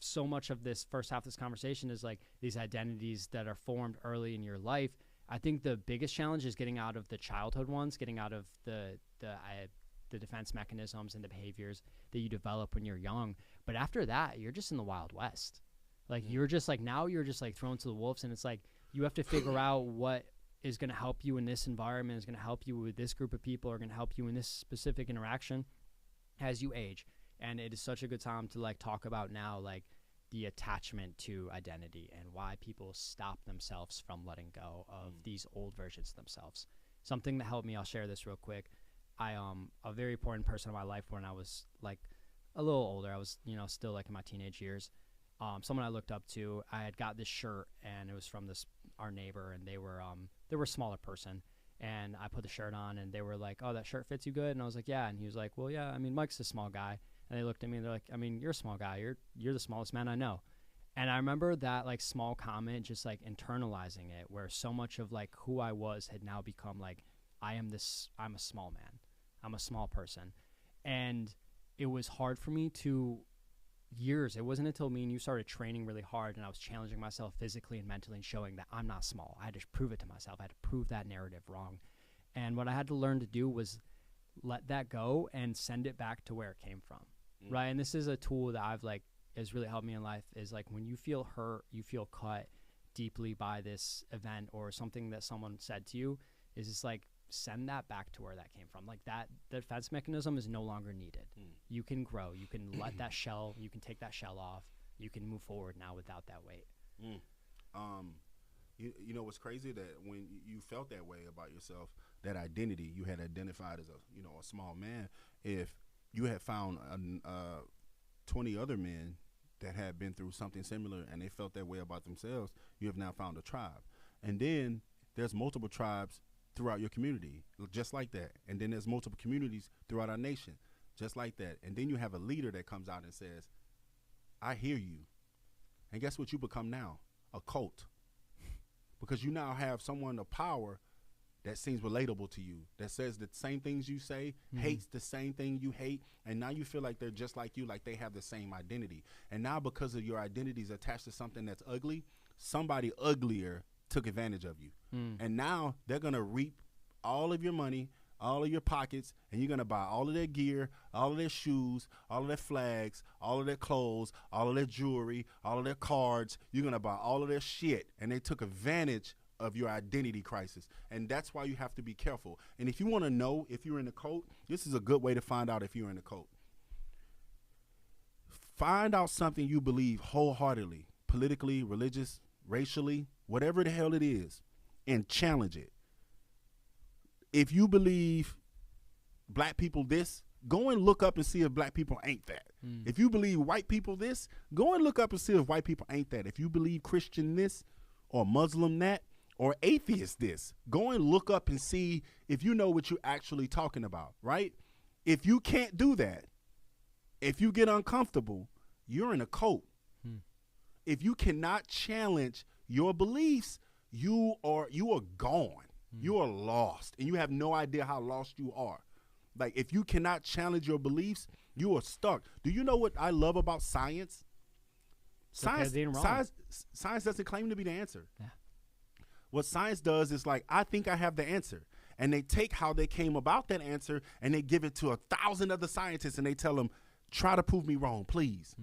Speaker 2: so much of this first half of this conversation is like these identities that are formed early in your life. I think the biggest challenge is getting out of the childhood ones, getting out of the defense mechanisms and the behaviors that you develop when you're young. But after that, you're just in the Wild West. Like you're just like, now you're just like thrown to the wolves, and it's like you have to figure out what is going to help you in this environment, is going to help you with this group of people, are going to help you in this specific interaction as you age. And it is such a good time to like talk about now like the attachment to identity and why people stop themselves from letting go of these old versions of themselves. Something that helped me, I'll share this real quick. A very important person in my life when I was like a little older, I was, still like in my teenage years. Someone I looked up to, I had got this shirt, and it was from our neighbor, and they were a smaller person. And I put the shirt on, and they were like, "Oh, that shirt fits you good." And I was like, "Yeah." And he was like, "Well, yeah, I mean, Mike's a small guy." And they looked at me, and they're like, "I mean, you're a small guy. You're the smallest man I know." And I remember that like small comment, just like internalizing it, where so much of like who I was had now become like, I'm a small man. I'm a small person. And it was hard for me years. It wasn't until me and you started training really hard, and I was challenging myself physically and mentally and showing that I'm not small. I had to prove it to myself. I had to prove that narrative wrong. And what I had to learn to do was let that go and send it back to where it came from. Right. And this is a tool that has really helped me in life, is like when you feel hurt, you feel cut deeply by this event or something that someone said to you, is just like, send that back to where that came from. Like that, the defense mechanism is no longer needed. You can grow. You can let that shell, you can take that shell off. You can move forward now without that weight.
Speaker 3: You know what's crazy, that when you felt that way about yourself, that identity you had identified as a small man, if you had found 20 other men that had been through something similar and they felt that way about themselves, you have now found a tribe. And then there's multiple tribes throughout your community, just like that. And then there's multiple communities throughout our nation, just like that. And then you have a leader that comes out and says, I hear you. And guess what you become now? A cult. Because you now have someone of power that seems relatable to you, that says the same things you say, hates the same thing you hate, and now you feel like they're just like you, like they have the same identity. And now because of your identities attached to something that's ugly, somebody uglier took advantage of you. And now they're going to reap all of your money, all of your pockets, and you're going to buy all of their gear, all of their shoes, all of their flags, all of their clothes, all of their jewelry, all of their cards. You're going to buy all of their shit. And they took advantage of your identity crisis. And that's why you have to be careful. And if you want to know if you're in a cult, this is a good way to find out if you're in a cult. Find out something you believe wholeheartedly, politically, religious, racially, whatever the hell it is, and challenge it. If you believe black people this, go and look up and see if black people ain't that. If you believe white people this, go and look up and see if white people ain't that. If you believe Christian this, or Muslim that, or atheist this, go and look up and see if you know what you're actually talking about, right? If you can't do that, if you get uncomfortable, you're in a cult. If you cannot challenge your beliefs, you are gone. You are lost, and you have no idea how lost you are. Like, if you cannot challenge your beliefs, you are stuck. Do you know what I love about science? Science doesn't claim to be the answer. Yeah. What science does is like, I think I have the answer. And they take how they came about that answer and they give it to 1,000 other scientists and they tell them, try to prove me wrong, please.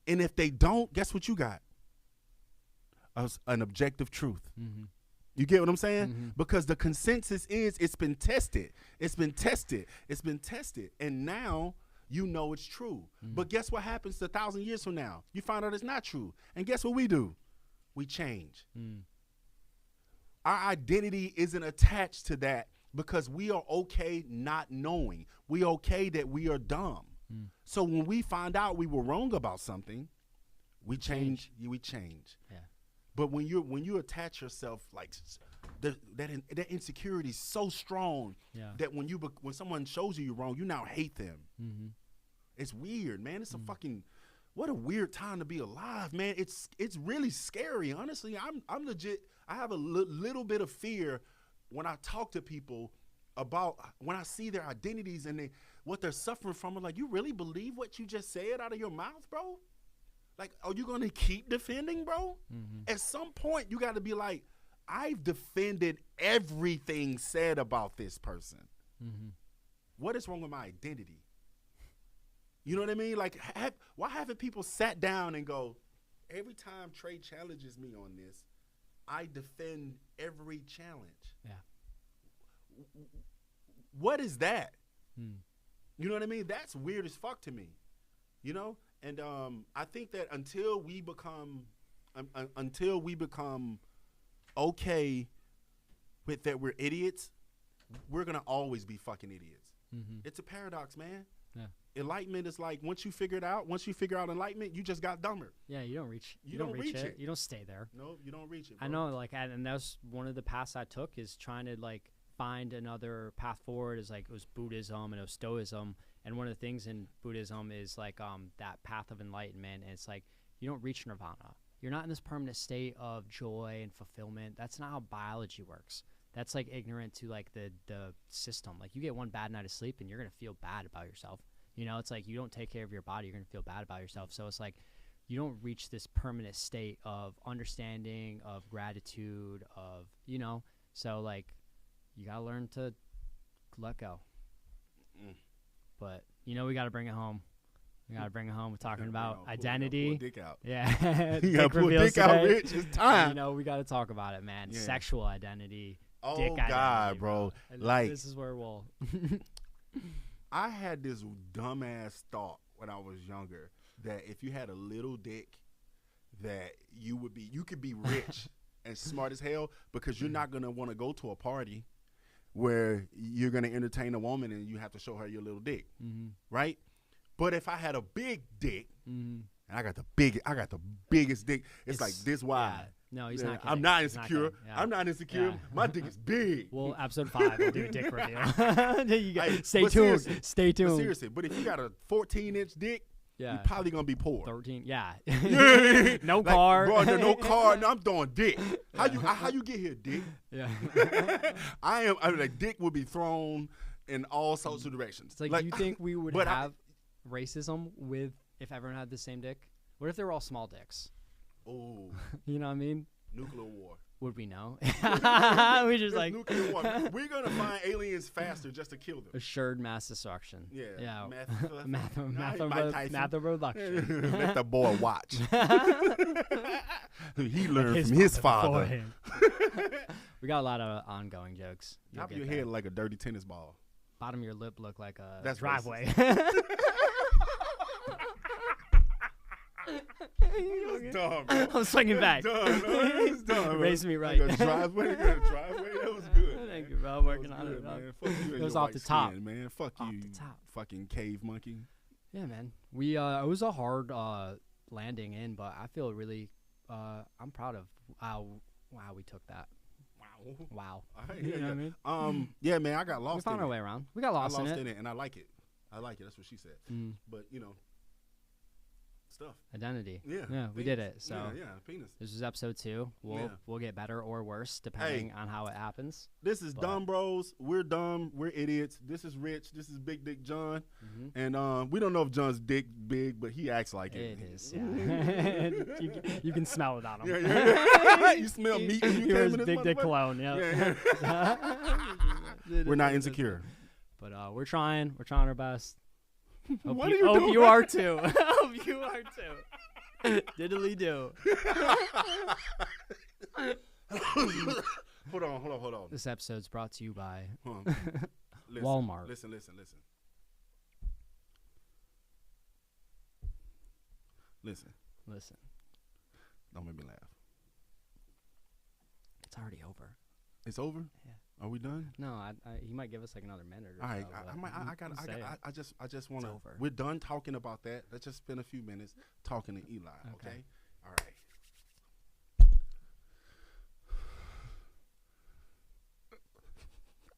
Speaker 3: And if they don't, guess what you got? An objective truth. You get what I'm saying? Because the consensus is it's been tested. It's been tested. It's been tested. And now you know it's true. But guess what happens 1,000 years from now? You find out it's not true. And guess what we do? We change. Our identity isn't attached to that because we are okay not knowing. We okay that we are dumb. So when we find out we were wrong about something, we change. We change.
Speaker 2: Yeah.
Speaker 3: But when you attach yourself, like that insecurity is so strong that when someone shows you you're wrong, you now hate them.
Speaker 2: Mm-hmm.
Speaker 3: It's weird, man. It's a fucking, what a weird time to be alive, man. It's really scary. Honestly, I'm legit. I have a little bit of fear when I talk to people about when I see their identities and what they're suffering from. I'm like, you really believe what you just said out of your mouth, bro? Like, are you gonna keep defending, bro? Mm-hmm. At some point, you got to be like, I've defended everything said about this person. Mm-hmm. What is wrong with my identity? You know what I mean? Like, why haven't people sat down and go, every time Trey challenges me on this, I defend every challenge?
Speaker 2: Yeah.
Speaker 3: What is that? You know what I mean? That's weird as fuck to me. You know? And I think that until we become okay with that we're idiots, we're gonna always be fucking idiots. Mm-hmm. It's a paradox, man. Yeah. Enlightenment is like once you figure out enlightenment, you just got dumber.
Speaker 2: Yeah, you don't reach. You don't reach it. You don't stay there.
Speaker 3: No, you don't reach it, bro.
Speaker 2: I know, like, and that's one of the paths I took is trying to like find another path forward. Is like it was Buddhism and it was Stoicism. And one of the things in Buddhism is like that path of enlightenment. And it's like you don't reach nirvana. You're not in this permanent state of joy and fulfillment. That's not how biology works. That's like ignorant to like the system. Like you get one bad night of sleep and you're going to feel bad about yourself. You know, it's like you don't take care of your body, you're going to feel bad about yourself. So it's like you don't reach this permanent state of understanding, of gratitude, of, you know. So like you got to learn to let go. But, you know, we got to bring it home. We got to bring it home. We're talking about identity.
Speaker 3: Pull dick out.
Speaker 2: Yeah.
Speaker 3: You got to pull dick out, Rich. It's time.
Speaker 2: You know, we got to talk about it, man. Yeah. Sexual identity.
Speaker 3: Oh,
Speaker 2: dick
Speaker 3: God,
Speaker 2: identity,
Speaker 3: bro.
Speaker 2: Like, this is where we'll.
Speaker 3: I had this dumbass thought when I was younger that if you had a little dick, that you could be rich and smart as hell because you're not going to want to go to a party where you're going to entertain a woman and you have to show her your little dick, right? But if I had a big dick, and I got the biggest dick, it's like this wide.
Speaker 2: Yeah. No, he's not kidding.
Speaker 3: I'm not insecure. I'm not insecure. Yeah. My dick is big.
Speaker 2: Well, episode 5, we'll do a dick reveal. Stay tuned. Stay tuned.
Speaker 3: But seriously, but if you got a 14-inch dick, you're probably going to be poor.
Speaker 2: 13, yeah.
Speaker 3: No
Speaker 2: like, car.
Speaker 3: Bro, no car. No, I'm throwing dick. How you get here, dick?
Speaker 2: Yeah.
Speaker 3: I like, dick will be thrown in all sorts of directions.
Speaker 2: It's like you think we would have racism if everyone had the same dick? What if they were all small dicks?
Speaker 3: Oh.
Speaker 2: You know what I mean?
Speaker 3: Nuclear war.
Speaker 2: Would we know? We just like
Speaker 3: nuclear war. We're gonna find aliens faster just to kill them.
Speaker 2: Assured mass destruction.
Speaker 3: Yeah.
Speaker 2: Math reduction.
Speaker 3: Let the boy watch. He learned from his father.
Speaker 2: We got a lot of ongoing jokes.
Speaker 3: Top of your head like a dirty tennis ball.
Speaker 2: Bottom of your lip look like a
Speaker 3: That's
Speaker 2: driveway.
Speaker 3: That's dumb, bro.
Speaker 2: I'm swinging back.
Speaker 3: That's dumb.
Speaker 2: Raised me right.
Speaker 3: Like a driveway. That was good.
Speaker 2: Thank you, bro. I'm working on it.
Speaker 3: Man. Fuck you.
Speaker 2: It was off the top,
Speaker 3: man. Fuck
Speaker 2: off
Speaker 3: you,
Speaker 2: the top.
Speaker 3: Fucking cave monkey.
Speaker 2: Yeah, man. We it was a hard landing in, but I feel really I'm proud of how we took that. Wow. You know what I mean?
Speaker 3: Yeah, man. I got lost.
Speaker 2: We found our way around. We got lost in it,
Speaker 3: and I like it. That's what she said. But you know. Stuff.
Speaker 2: Identity.
Speaker 3: Yeah.
Speaker 2: We did it. So
Speaker 3: penis.
Speaker 2: This is episode 2. We'll get better or worse depending on how it happens.
Speaker 3: This is Dumb Bros. We're dumb. We're idiots. This is Rich. This is Big Dick John. And we don't know if John's dick big, but he acts like it.
Speaker 2: It is. Yeah. you can smell it on him.
Speaker 3: Yeah. You smell meat when you came in this
Speaker 2: Big Dick cologne. Yeah.
Speaker 3: We're not insecure.
Speaker 2: But we're trying. We're trying our best.
Speaker 3: What are you doing?
Speaker 2: Hope you are too. Hope you are too. Diddly do.
Speaker 3: Hold on.
Speaker 2: This episode's brought to you by
Speaker 3: Listen,
Speaker 2: Walmart.
Speaker 3: Listen. Don't make me laugh.
Speaker 2: It's already over.
Speaker 3: It's over?
Speaker 2: Yeah.
Speaker 3: Are we done?
Speaker 2: No, he might give us like another minute or
Speaker 3: All right,
Speaker 2: so.
Speaker 3: I just want to.
Speaker 2: over.
Speaker 3: We're done talking about that. Let's just spend a few minutes talking to Eli. Okay. All right.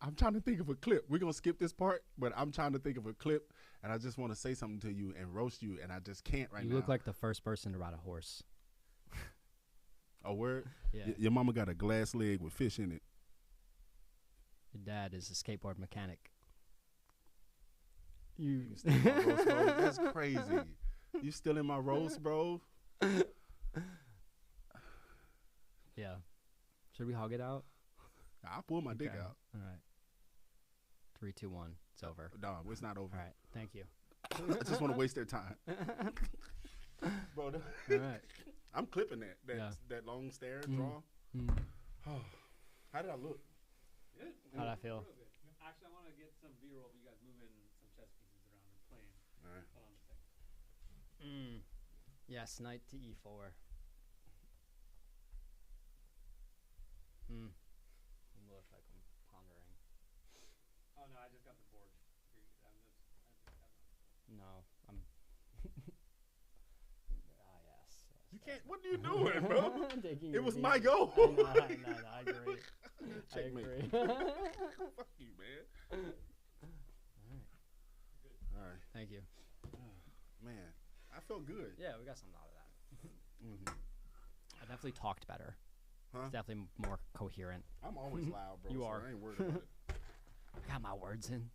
Speaker 3: I'm trying to think of a clip. We're gonna skip this part, but I'm trying to think of a clip, and I just want to say something to you and roast you, and I just can't right now.
Speaker 2: You look like the first person to ride a horse.
Speaker 3: A word?
Speaker 2: Yeah.
Speaker 3: Your mama got a glass leg with fish in it.
Speaker 2: Your dad is a skateboard mechanic.
Speaker 3: You still in my roast, bro? That's crazy. You still in my roast, bro?
Speaker 2: Yeah. Should we hug it out?
Speaker 3: I'll pull my dick out.
Speaker 2: All right. 3, 2, 1. It's over.
Speaker 3: No, it's not over.
Speaker 2: All right. Thank you.
Speaker 3: I just want to waste their time. Bro,
Speaker 2: All right.
Speaker 3: I'm clipping that
Speaker 2: Yeah.
Speaker 3: that long stare draw. Oh, how did I look?
Speaker 2: How'd I feel?
Speaker 1: Actually, I want to get some B-roll of you guys moving some chess pieces around and playing.
Speaker 3: All right.
Speaker 1: Hold on a second.
Speaker 2: Yes, knight to e4. Looks like I'm pondering.
Speaker 1: Oh no, I just got the board.
Speaker 2: No, I'm. Yes.
Speaker 3: You can't. What are you doing, bro?
Speaker 2: Taking
Speaker 3: It was
Speaker 2: your
Speaker 3: my
Speaker 2: piece.
Speaker 3: goal.
Speaker 2: I agree. I
Speaker 3: Checkmate.
Speaker 2: agree.
Speaker 3: Fuck you, man. All right.
Speaker 2: Thank you.
Speaker 3: Man, I felt good.
Speaker 2: Yeah, we got something out of that. I definitely talked better.
Speaker 3: Huh?
Speaker 2: It's definitely more coherent.
Speaker 3: I'm always loud, bro.
Speaker 2: You
Speaker 3: so
Speaker 2: are.
Speaker 3: I ain't worried about it.
Speaker 2: I got my words in.